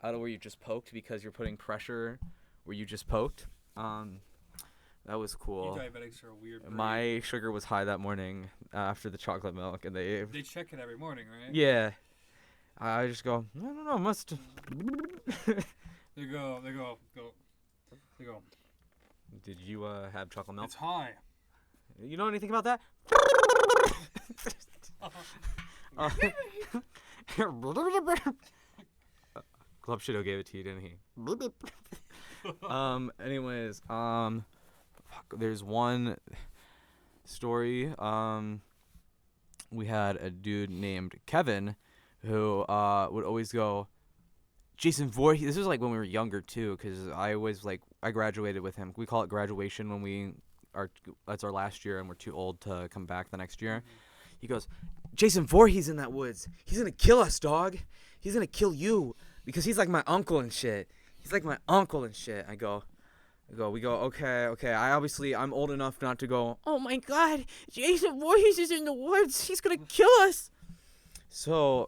Speaker 3: where you just poked, because you're putting pressure where you just poked. That was cool.
Speaker 2: You diabetics are a weird breed.
Speaker 3: My sugar was high that morning after the chocolate milk, and they
Speaker 2: check it every morning, right?
Speaker 3: Yeah. I just go, I don't know, must.
Speaker 2: They go.
Speaker 3: Did you have chocolate milk?
Speaker 2: It's high.
Speaker 3: You know anything about that? Club Shido gave it to you, didn't he? Anyways, there's one story. We had a dude named Kevin who would always go, Jason Voorhees. This was like when we were younger too, because I graduated with him. We call it graduation when that's our last year and we're too old to come back the next year. He goes, Jason Voorhees in that woods. He's gonna kill us, dog. He's gonna kill you, because he's like my uncle and shit. I go, okay. I'm old enough not to go, oh my God, Jason Voorhees is in the woods. He's gonna kill us. So,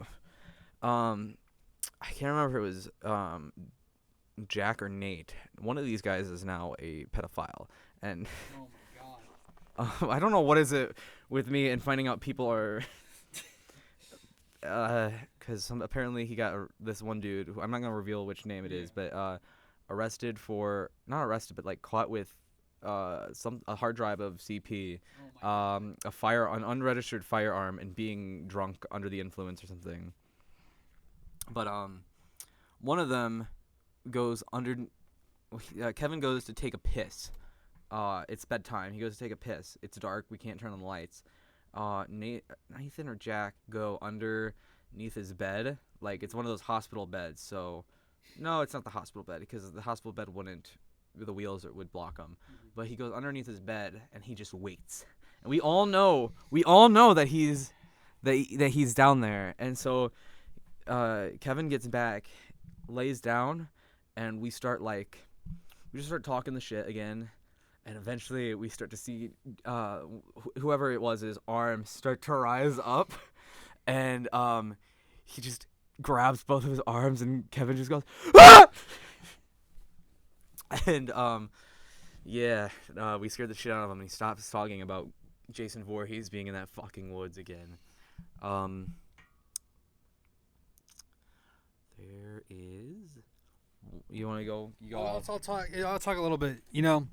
Speaker 3: I can't remember if it was Jack or Nate. One of these guys is now a pedophile, and
Speaker 2: Oh my God.
Speaker 3: I don't know what is it with me and finding out people are, because apparently he got this one dude who I'm not gonna reveal which name it is, but arrested for, not arrested, but like caught with a hard drive of CP, an unregistered firearm, and being drunk under the influence or something. But one of them goes Kevin goes to take a piss. It's bedtime. He goes to take a piss. It's dark. We can't turn on the lights. Nathan or Jack go underneath his bed. Like, it's one of those hospital beds. So, no, it's not the hospital bed, because the hospital bed the wheels would block him. But he goes underneath his bed and he just waits. And we all know that he's down there. And so Kevin gets back, lays down, and we just start talking the shit again. And eventually we start to see whoever it was, his arms start to rise up, and he just grabs both of his arms, and Kevin just goes, ah! And we scared the shit out of him, and he stops talking about Jason Voorhees being in that fucking woods again. There is. You want to go?
Speaker 2: I'll talk a little bit. You know,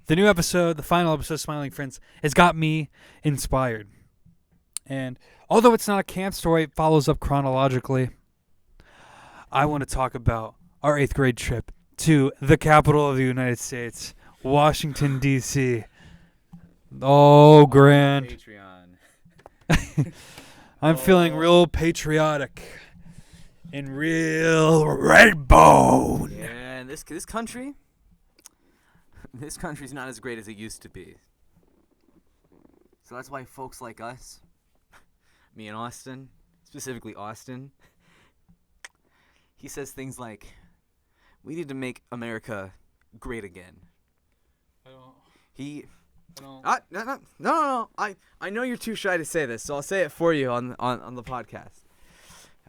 Speaker 2: the new episode, the final episode of Smiling Friends, has got me inspired. And although it's not a camp story, it follows up chronologically. I want to talk about our 8th grade trip to the capital of the United States, Washington, D.C. Oh, grand.
Speaker 3: Patreon.
Speaker 2: I'm feeling real patriotic and real red bone.
Speaker 3: Yeah, and this country's not as great as it used to be. So that's why folks like us, me and Austin, specifically Austin, he says things like, we need to make America great again. No. I know you're too shy to say this, so I'll say it for you on the podcast.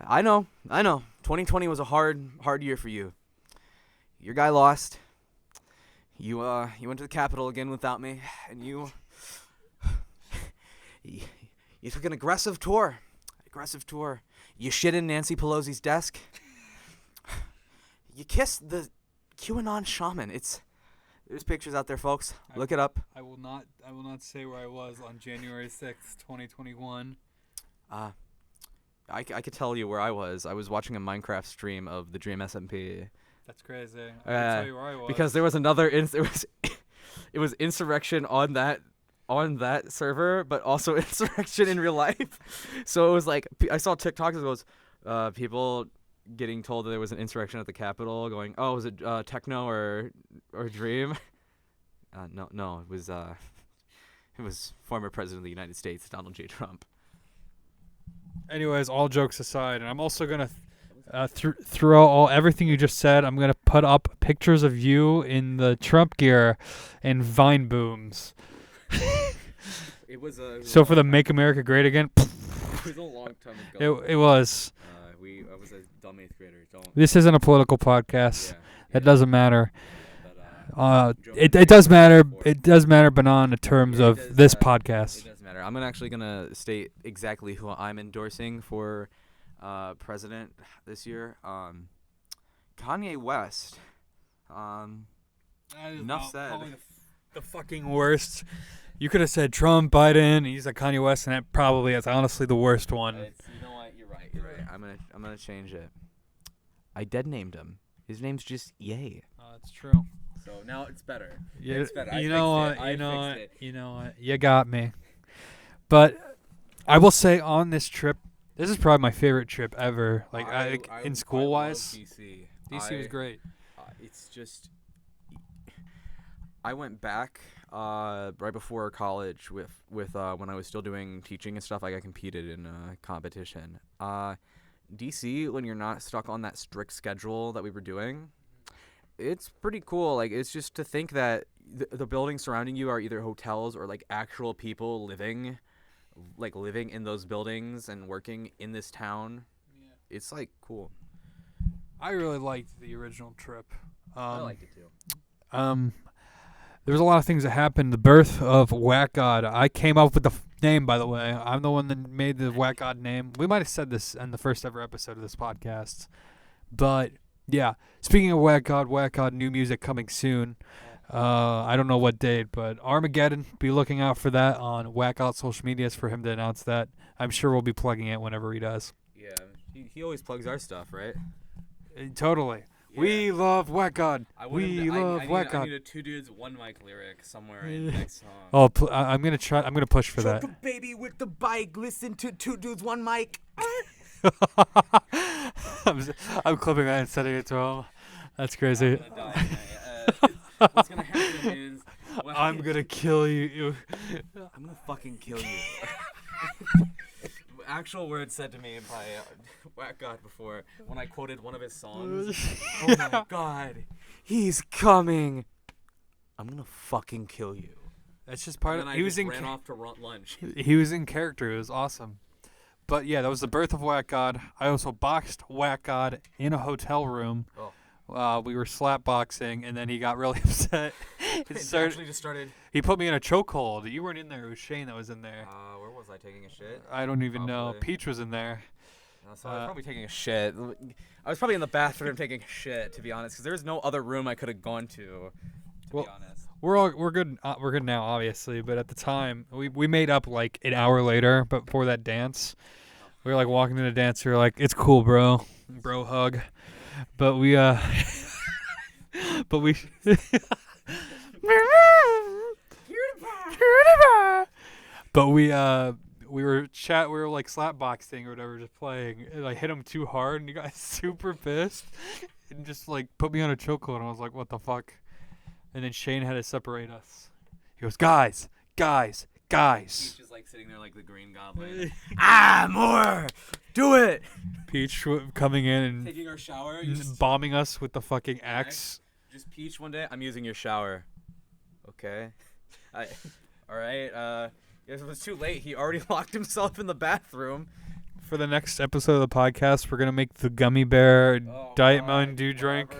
Speaker 3: I know. 2020 was a hard year for you. Your guy lost. You went to the Capitol again without me, and you You took an aggressive tour. You shit in Nancy Pelosi's desk. You kissed the QAnon shaman. There's pictures out there, folks. Look it up.
Speaker 2: I will not say where I was on January 6th, 2021.
Speaker 3: I could tell you where I was. I was watching a Minecraft stream of the Dream SMP.
Speaker 2: That's crazy. I can tell you where I was.
Speaker 3: Because there was another it was insurrection on that server, but also insurrection in real life. So it was like I saw TikToks that goes people getting told that there was an insurrection at the Capitol, going, "Oh, was it Techno or Dream?" No, it was former President of the United States, Donald J. Trump.
Speaker 2: Anyways, all jokes aside, and I'm also gonna through everything you just said, I'm gonna put up pictures of you in the Trump gear and Vine booms. So for the Make America Great Again.
Speaker 3: It was a long time ago.
Speaker 2: It was.
Speaker 3: I was a dumb 8th grader.
Speaker 2: This isn't a political podcast. It doesn't matter.
Speaker 3: It
Speaker 2: it does matter. It does matter, but not in the terms of this podcast.
Speaker 3: It does matter. I'm actually gonna state exactly who I'm endorsing for president this year. Kanye West. Enough said.
Speaker 2: The fucking worst. You could have said Trump, Biden. He's like Kanye West, and that probably is honestly the worst one.
Speaker 3: You know what? You're right. I'm gonna change it. I dead named him. His name's just Ye.
Speaker 2: That's true.
Speaker 3: So now it's better.
Speaker 2: Yeah,
Speaker 3: it's better.
Speaker 2: You know what? You got me. But I will say on this trip, this is probably my favorite trip ever. Like in school wise. DC was great.
Speaker 3: It's just I went back right before college with when I was still doing teaching and stuff. Like I competed in a competition. DC, when you're not stuck on that strict schedule that we were doing, it's pretty cool. Like it's just to think that the buildings surrounding you are either hotels or like actual people living in those buildings and working in this town. Yeah. It's like cool.
Speaker 2: I really liked the original trip.
Speaker 3: I liked it too.
Speaker 2: There was a lot of things that happened. The birth of Whack God. I came up with the name, by the way. I'm the one that made the Whack God name. We might have said this in the first ever episode of this podcast. But, yeah. Speaking of Whack God, new music coming soon. I don't know what date, but Armageddon. Be looking out for that on Whack God social medias for him to announce that. I'm sure we'll be plugging it whenever he does.
Speaker 3: Yeah. He always plugs our stuff, right?
Speaker 2: Totally. Yeah. We love Whack God. We love Whack God.
Speaker 3: I need a two dudes, one mic lyric somewhere in the next song.
Speaker 2: Oh, I'm gonna try. I'm gonna push for that.
Speaker 3: A baby with the bike. Listen to two dudes, one mic.
Speaker 2: I'm clipping that and sending it to him. That's crazy.
Speaker 3: I'm gonna die. What's gonna happen is
Speaker 2: I'm gonna kill you.
Speaker 3: I'm gonna fucking kill you. Actual words said to me by Whack God before when I quoted one of his songs. Oh my God, he's coming! I'm gonna fucking kill you.
Speaker 2: That's just part of.
Speaker 3: He ran off to lunch.
Speaker 2: He was in character. It was awesome. But yeah, that was the birth of Whack God. I also boxed Whack God in a hotel room.
Speaker 3: Oh.
Speaker 2: We were slap boxing, and then he got really upset. He put me in a chokehold. You weren't in there. It was Shane that was in there.
Speaker 3: Where was I taking a shit?
Speaker 2: I don't even know. Peach was in there.
Speaker 3: So I was probably taking a shit. I was probably in the bathroom taking a shit, to be honest, because there was no other room I could have gone to be honest.
Speaker 2: We're good. We're good now, obviously. But at the time, we made up like an hour later. But before that dance, we were like walking to the dance. We were like, "It's cool, bro hug." But we we were like slap boxing or whatever, just playing, and I hit him too hard and he got super pissed and just like put me on a chokehold, and I was like, what the fuck? And then Shane had to separate us. He goes, guys.
Speaker 3: He's just like sitting there like the Green Goblin.
Speaker 2: More! Do it! Peach coming in and
Speaker 3: taking our shower,
Speaker 2: bombing us with the fucking axe.
Speaker 3: Just Peach one day, I'm using your shower. Okay. Alright, it was too late. He already locked himself in the bathroom.
Speaker 2: For the next episode of the podcast, we're going to make the gummy bear Diet Mountain Dew drink.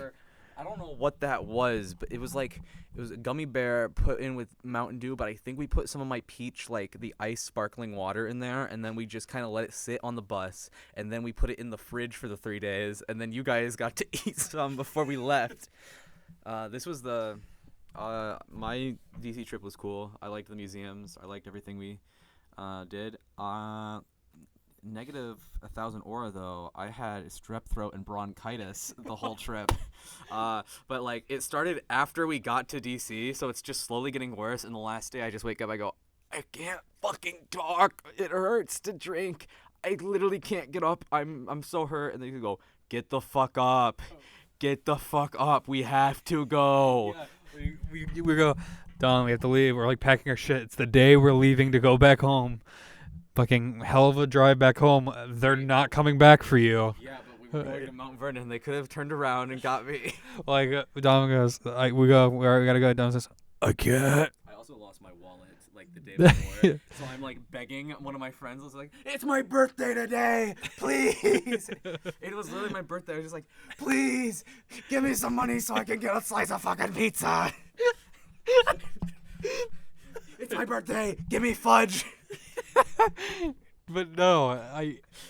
Speaker 3: I don't know know what that was, but it was a gummy bear put in with Mountain Dew, but I think we put some of my peach, like the ice sparkling water in there, and then we just kind of let it sit on the bus, and then we put it in the fridge for the 3 days, and then you guys got to eat some before we left. This was my DC trip was cool. I liked the museums. I liked everything we did. Negative 1,000 aura though. I had strep throat and bronchitis the whole trip. But like it started after we got to DC, so it's just slowly getting worse. And the last day I just wake up, I go, I can't fucking talk. It hurts to drink. I literally can't get up. I'm so hurt. And then you go, get the fuck up. Get the fuck up. We have to go.
Speaker 2: Yeah, we go, Dom, we have to leave. We're like packing our shit. It's the day we're leaving to go back home. Fucking hell of a drive back home. They're not coming back for you.
Speaker 3: Yeah, but we were going to Mount Vernon. They could have turned around and got me.
Speaker 2: Like Dom goes, we gotta go. Dom says, I can't.
Speaker 3: I also lost my wallet like the day before, so I'm like begging one of my friends. Was like, "It's my birthday today, please." It was literally my birthday. I was just like, "Please, give me some money so I can get a slice of fucking pizza." It's my birthday. Give me fudge.
Speaker 2: But no,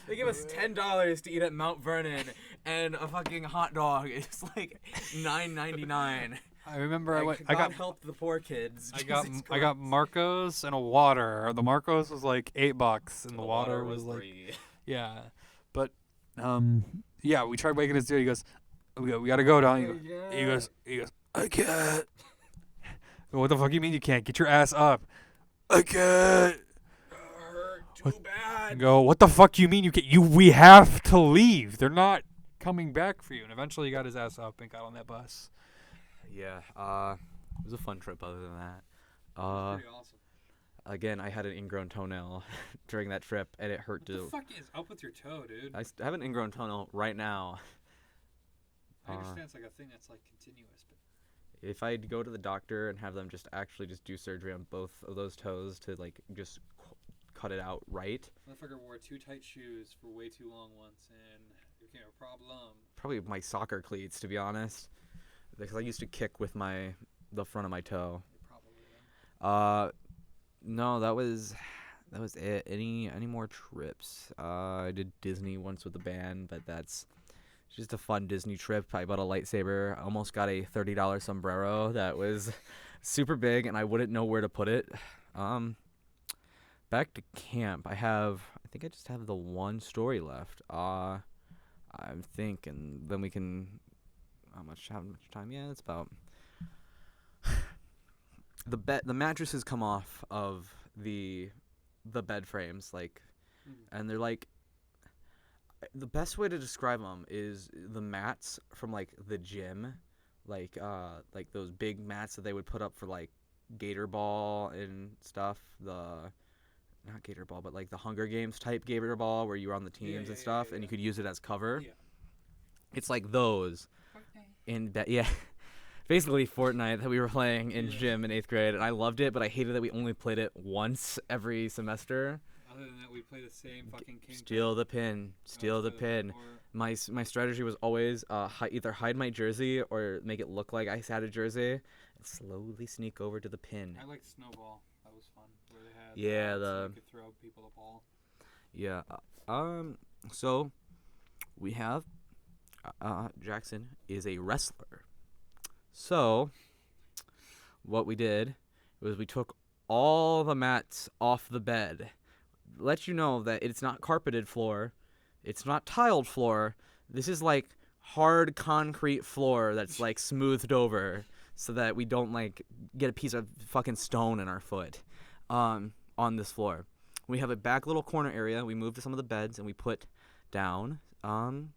Speaker 3: They give us $10 to eat at Mount Vernon, and a fucking hot dog is like $9.99.
Speaker 2: I remember
Speaker 3: I got help the poor kids.
Speaker 2: I got Marcos and a water. The Marcos was like $8, and the water was like
Speaker 3: free.
Speaker 2: Yeah, but yeah, we tried waking his dude. He goes, we gotta go down. He goes, I can't. What the fuck you mean you can't? Get your ass up. I can't.
Speaker 3: Too bad.
Speaker 2: Go, what the fuck you mean you can't? We have to leave. They're not coming back for you. And eventually he got his ass up and got on that bus.
Speaker 3: Yeah, it was a fun trip other than that.
Speaker 2: Pretty awesome.
Speaker 3: Again, I had an ingrown toenail during that trip, and it hurt
Speaker 2: What the fuck is up with your toe, dude?
Speaker 3: I have an ingrown toenail right now.
Speaker 2: I understand it's like a thing that's like continuous, but
Speaker 3: if I'd go to the doctor and have them just do surgery on both of those toes to like just cut it out right.
Speaker 2: Motherfucker wore too tight shoes for way too long once, and it became a problem.
Speaker 3: Probably my soccer cleats, to be honest, because I used to kick with the front of my toe.
Speaker 2: Probably.
Speaker 3: No, that was it. Any more trips? I did Disney once with the band, but that's just a fun Disney trip. I bought a lightsaber. I almost got a $30 sombrero that was super big, and I wouldn't know where to put it. Back to camp. I think I just have the one story left. I'm thinking then we can. How much time? Yeah, it's about. The mattresses come off of the bed frames, like, and they're like. The best way to describe them is the mats from like the gym, like those big mats that they would put up for like Gator Ball and stuff. Not Gator Ball, but like the Hunger Games type Gator Ball where you were on the teams and stuff, and you could use it as cover. Yeah. It's like those. In bed, yeah. Basically Fortnite that we were playing in gym in 8th grade, and I loved it, but I hated that we only played it once every semester.
Speaker 2: Other than that, we play the same fucking King.
Speaker 3: Steal the pin. My strategy was always either hide my jersey or make it look like I had a jersey, and slowly sneak over to the pin.
Speaker 2: I liked Snowball. That was fun. Where they had
Speaker 3: so
Speaker 2: you could throw people the ball.
Speaker 3: Yeah. So we have Jackson is a wrestler. So what we did was we took all the mats off the bed. Let you know that it's not carpeted floor, it's not tiled floor. This is like hard concrete floor that's like smoothed over so that we don't like get a piece of fucking stone in our foot on this floor. We have a back little corner area. We moved to some of the beds and we put down the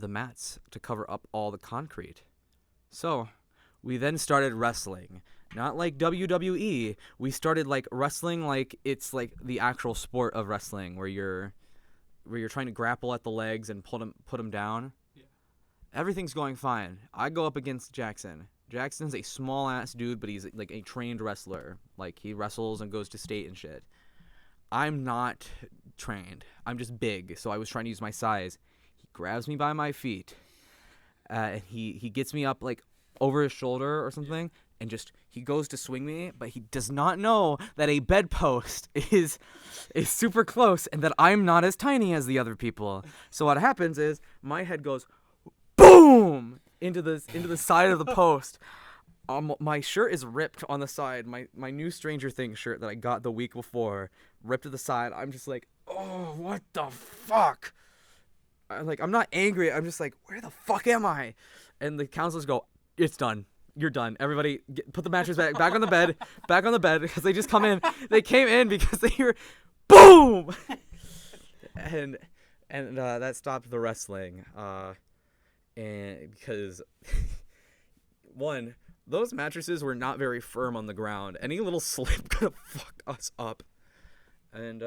Speaker 3: mats to cover up all the concrete. So we then started wrestling. Not like WWE. We started like wrestling like it's like the actual sport of wrestling where you're trying to grapple at the legs and put them down. Yeah. Everything's going fine. I go up against Jackson. Jackson's a small ass dude, but he's like a trained wrestler. Like he wrestles and goes to state and shit. I'm not trained. I'm just big, so I was trying to use my size. He grabs me by my feet, and he gets me up like over his shoulder or something, and just he goes to swing me, but he does not know that a bedpost is super close and that I'm not as tiny as the other people. So what happens is my head goes boom into the side of the post. My shirt is ripped on the side. My new Stranger Things shirt that I got the week before, ripped to the side. I'm just like, oh, what the fuck? I'm not angry. I'm just like, where the fuck am I? And the counselors go, it's done. You're done. Everybody, put the mattress back on the bed, because they just come in. They came in because they hear, boom, and that stopped the wrestling. And because one, those mattresses were not very firm on the ground. Any little slip could have fucked us up. And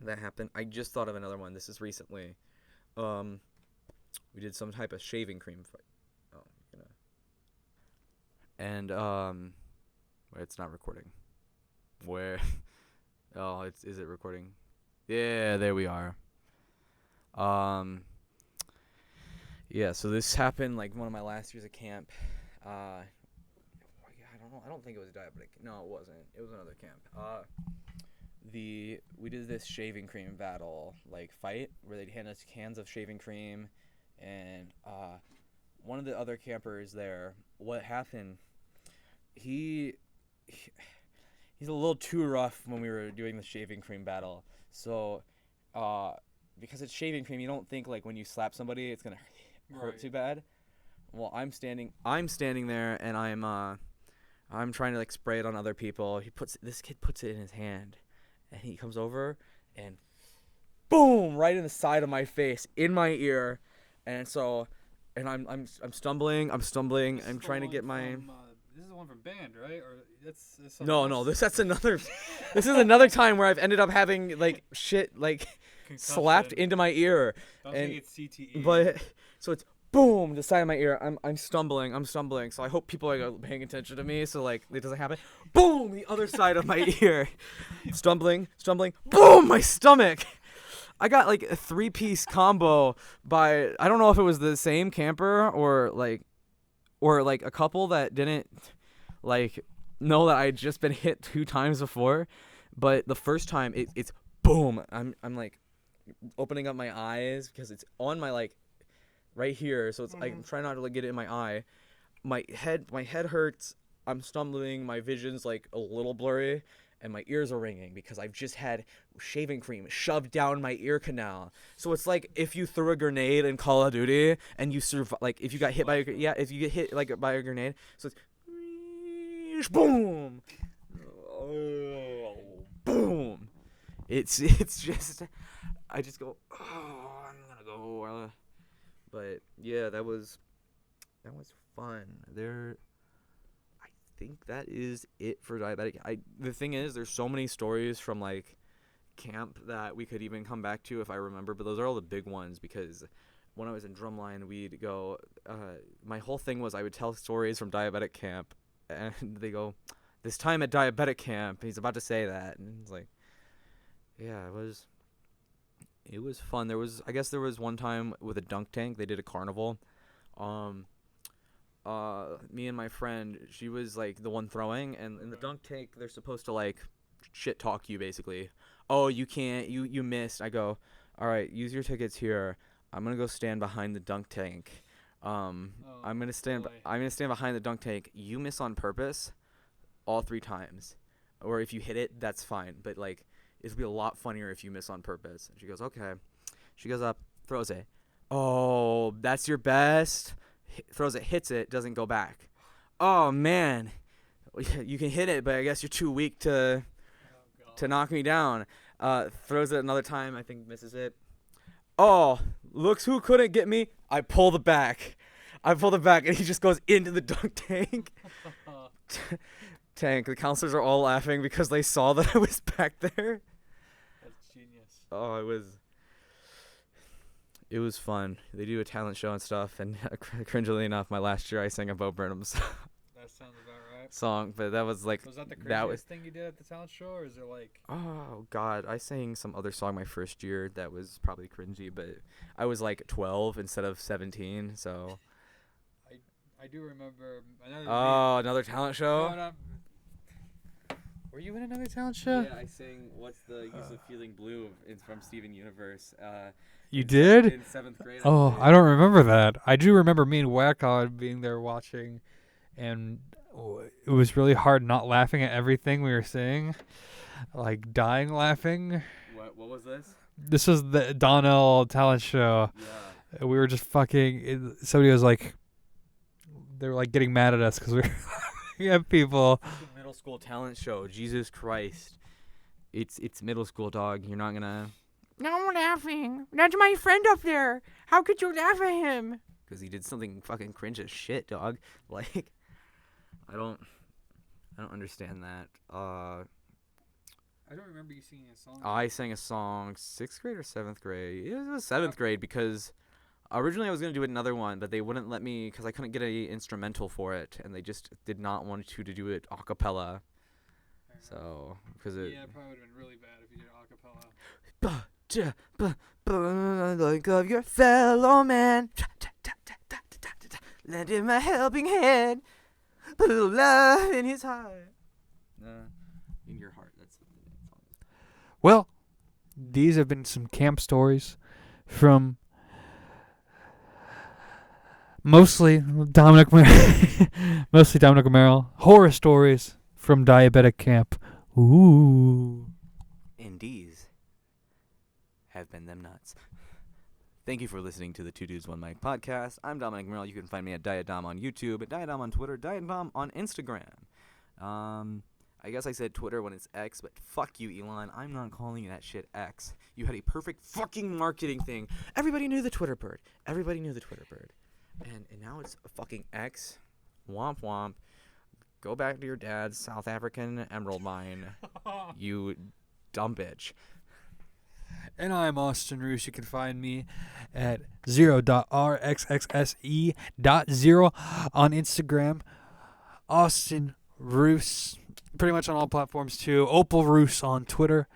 Speaker 3: that happened. I just thought of another one. This is recently. We did some type of shaving cream fight. And wait, it's not recording. Where? Oh, is it recording? Yeah, there we are. Yeah, so this happened like one of my last years of camp. I don't think it was diabetic. No, it wasn't. It was another camp. We did this shaving cream battle like fight where they'd hand us cans of shaving cream, and one of the other campers there, what happened, he's a little too rough when we were doing the shaving cream battle. So because it's shaving cream, you don't think like when you slap somebody it's gonna hurt too bad. Well, I'm standing there, and I'm trying to like spray it on other people. This kid puts it in his hand, and he comes over and boom, right in the side of my face, in my ear. And so, and I'm stumbling. I'm trying to get my.
Speaker 2: This is the one from band, right? Or that's
Speaker 3: No. That's another. This is another time where I've ended up having like shit like slapped into my ear.
Speaker 2: Don't think it's CTE.
Speaker 3: But so it's boom, the side of my ear. I'm stumbling. So I hope people are paying attention to me so like it doesn't happen. Boom, the other side of my ear. Stumbling. Boom, my stomach. I got like a 3-piece combo by, I don't know if it was the same camper or like a couple that didn't like know that I'd just been hit 2 times before, but the first time it's boom. I'm like opening up my eyes because it's on my like right here, so it's I'm trying not to like get it in my eye. My head hurts. I'm stumbling. My vision's like a little blurry. And my ears are ringing because I've just had shaving cream shoved down my ear canal. So it's like if you threw a grenade in Call of Duty and you survive, like if you got hit by if you get hit like by a grenade. So it's boom, boom. It's just I just go, oh, I'm gonna go. But yeah, that was fun. I think that is it for diabetic. The thing is, there's so many stories from like camp that we could even come back to if I remember, but those are all the big ones because when I was in drumline, we'd go my whole thing was I would tell stories from diabetic camp, and they go, this time at diabetic camp, he's about to say that, and it's like, yeah, it was fun. There was one time with a dunk tank, they did a carnival. Me and my friend, she was like the one throwing, and in the dunk tank they're supposed to like shit talk you basically. Oh, you can't, you missed. I go, all right, use your tickets here. I'm gonna go stand behind the dunk tank. I'm gonna stand behind the dunk tank. You miss on purpose all 3 times, or if you hit it, that's fine, but like it'll be a lot funnier if you miss on purpose. And she goes, okay. She goes up, throws it. Oh, that's your best. Throws it, hits it, doesn't go back. Oh man, you can hit it, but I guess you're too weak to knock me down. Throws it another time, I think misses it. Oh, looks who couldn't get me. I pull the back, and he just goes into the dunk tank. The counselors are all laughing because they saw that I was back there.
Speaker 2: That's genius.
Speaker 3: Oh, it was fun. They do a talent show and stuff, and cringily enough, my last year I sang a Bo Burnham song.
Speaker 2: That sounds about right.
Speaker 3: song, but that was like
Speaker 2: Was that the
Speaker 3: that was
Speaker 2: craziest thing you did at the talent show, or is it like?
Speaker 3: oh god, I sang some other song my first year that was probably cringy, but I was like 12 instead of 17, so
Speaker 2: I do remember another.
Speaker 3: another talent show.
Speaker 2: No, no. Were you in another talent show?
Speaker 3: Yeah, I sang "What's the Use of Feeling Blue" from Steven Universe.
Speaker 2: You did?
Speaker 3: In 7th grade.
Speaker 2: Oh, I don't remember that. I do remember me and Wackod being there watching, and it was really hard not laughing at everything we were saying, like dying laughing.
Speaker 3: What was this?
Speaker 2: This was the Donnell talent show.
Speaker 3: Yeah.
Speaker 2: We were just fucking. Somebody was like, they were like getting mad at us because we were laughing at people.
Speaker 3: Middle school talent show. Jesus Christ. It's middle school, dog. You're not gonna. No, I'm laughing. That's my friend up there. How could you laugh at him? Because he did something fucking cringe as shit, dog. Like, I don't understand that.
Speaker 2: I don't remember you singing a song.
Speaker 3: I sang a song 6th grade or 7th grade. It was 7th grade because originally I was going to do another one, but they wouldn't let me because I couldn't get an instrumental for it, and they just did not want you to do it a cappella. So, because it...
Speaker 2: Yeah, it probably would have been really bad if you did a cappella.
Speaker 3: Like of your fellow man. Lend him a helping hand. Put a little love in his heart. In your heart. That's what the song is.
Speaker 2: Well, these have been some camp stories from mostly Dominic Merrill. Horror stories from Diabetic Camp. Ooh.
Speaker 3: And these have been them nuts. Thank you for listening to the Two Dudes One Mic podcast. I'm Dominic Merrill. You can find me at Diadom on YouTube, at Diadom on Twitter, Diadom on Instagram. I guess I said Twitter when it's X, but fuck you, Elon. I'm not calling that shit X. You had a perfect fucking marketing thing. Everybody knew the Twitter bird. And now it's a fucking X. Womp womp. Go back to your dad's South African emerald mine. You dumb bitch.
Speaker 2: And I'm Austin Roos. You can find me at 0.rxxse.0 on Instagram. Austin Roos, pretty much on all platforms too. Opal Roos on Twitter.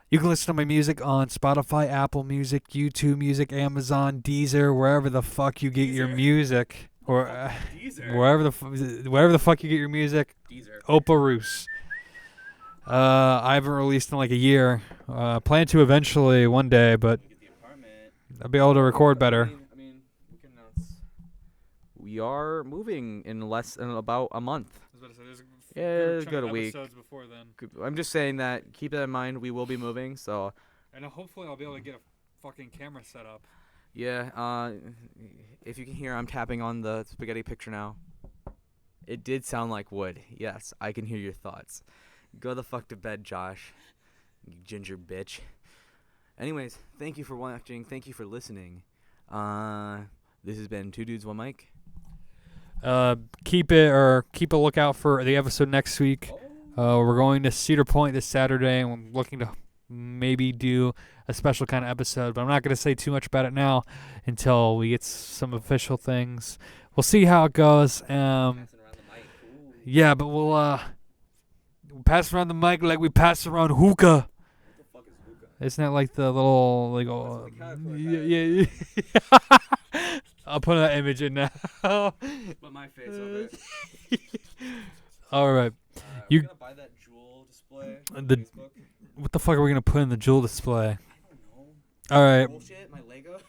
Speaker 2: You can listen to my music on Spotify, Apple Music, YouTube Music, Amazon, Deezer, wherever the fuck you get your music, or wherever the fuck you get your music.
Speaker 3: Deezer.
Speaker 2: Opal Roos. I haven't released in like a year. Plan to eventually one day, but I'll be able to record better.
Speaker 3: I mean, we can announce. We are moving in less than about a month. Yeah, good a week.
Speaker 2: Before then.
Speaker 3: I'm just saying that. Keep that in mind. We will be moving, so.
Speaker 2: And hopefully I'll be able to get a fucking camera set up.
Speaker 3: Yeah. If you can hear, I'm tapping on the spaghetti picture now. It did sound like wood. Yes, I can hear your thoughts. Go the fuck to bed, Josh. You ginger bitch. Anyways, thank you for watching. Thank you for listening. This has been Two Dudes One Mic.
Speaker 2: Keep a lookout for the episode next week. We're going to Cedar Point this Saturday, and we're looking to maybe do a special kind of episode, but I'm not going to say too much about it now until we get some official things. We'll see how it goes. Yeah, but we'll pass around the mic like we pass around hookah.
Speaker 3: What the fuck is hookah?
Speaker 2: Isn't that like the little like? Yeah. I'll put that image in now.
Speaker 3: Put my face over it.
Speaker 2: All right.
Speaker 3: You gonna buy that jewel display on Facebook?
Speaker 2: What the fuck are we gonna put in the jewel display?
Speaker 3: I don't know.
Speaker 2: All right.
Speaker 3: Bullshit, my Legos.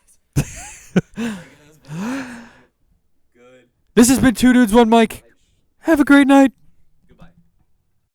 Speaker 3: Good.
Speaker 2: This has been Two Dudes One Mic. Have a great night.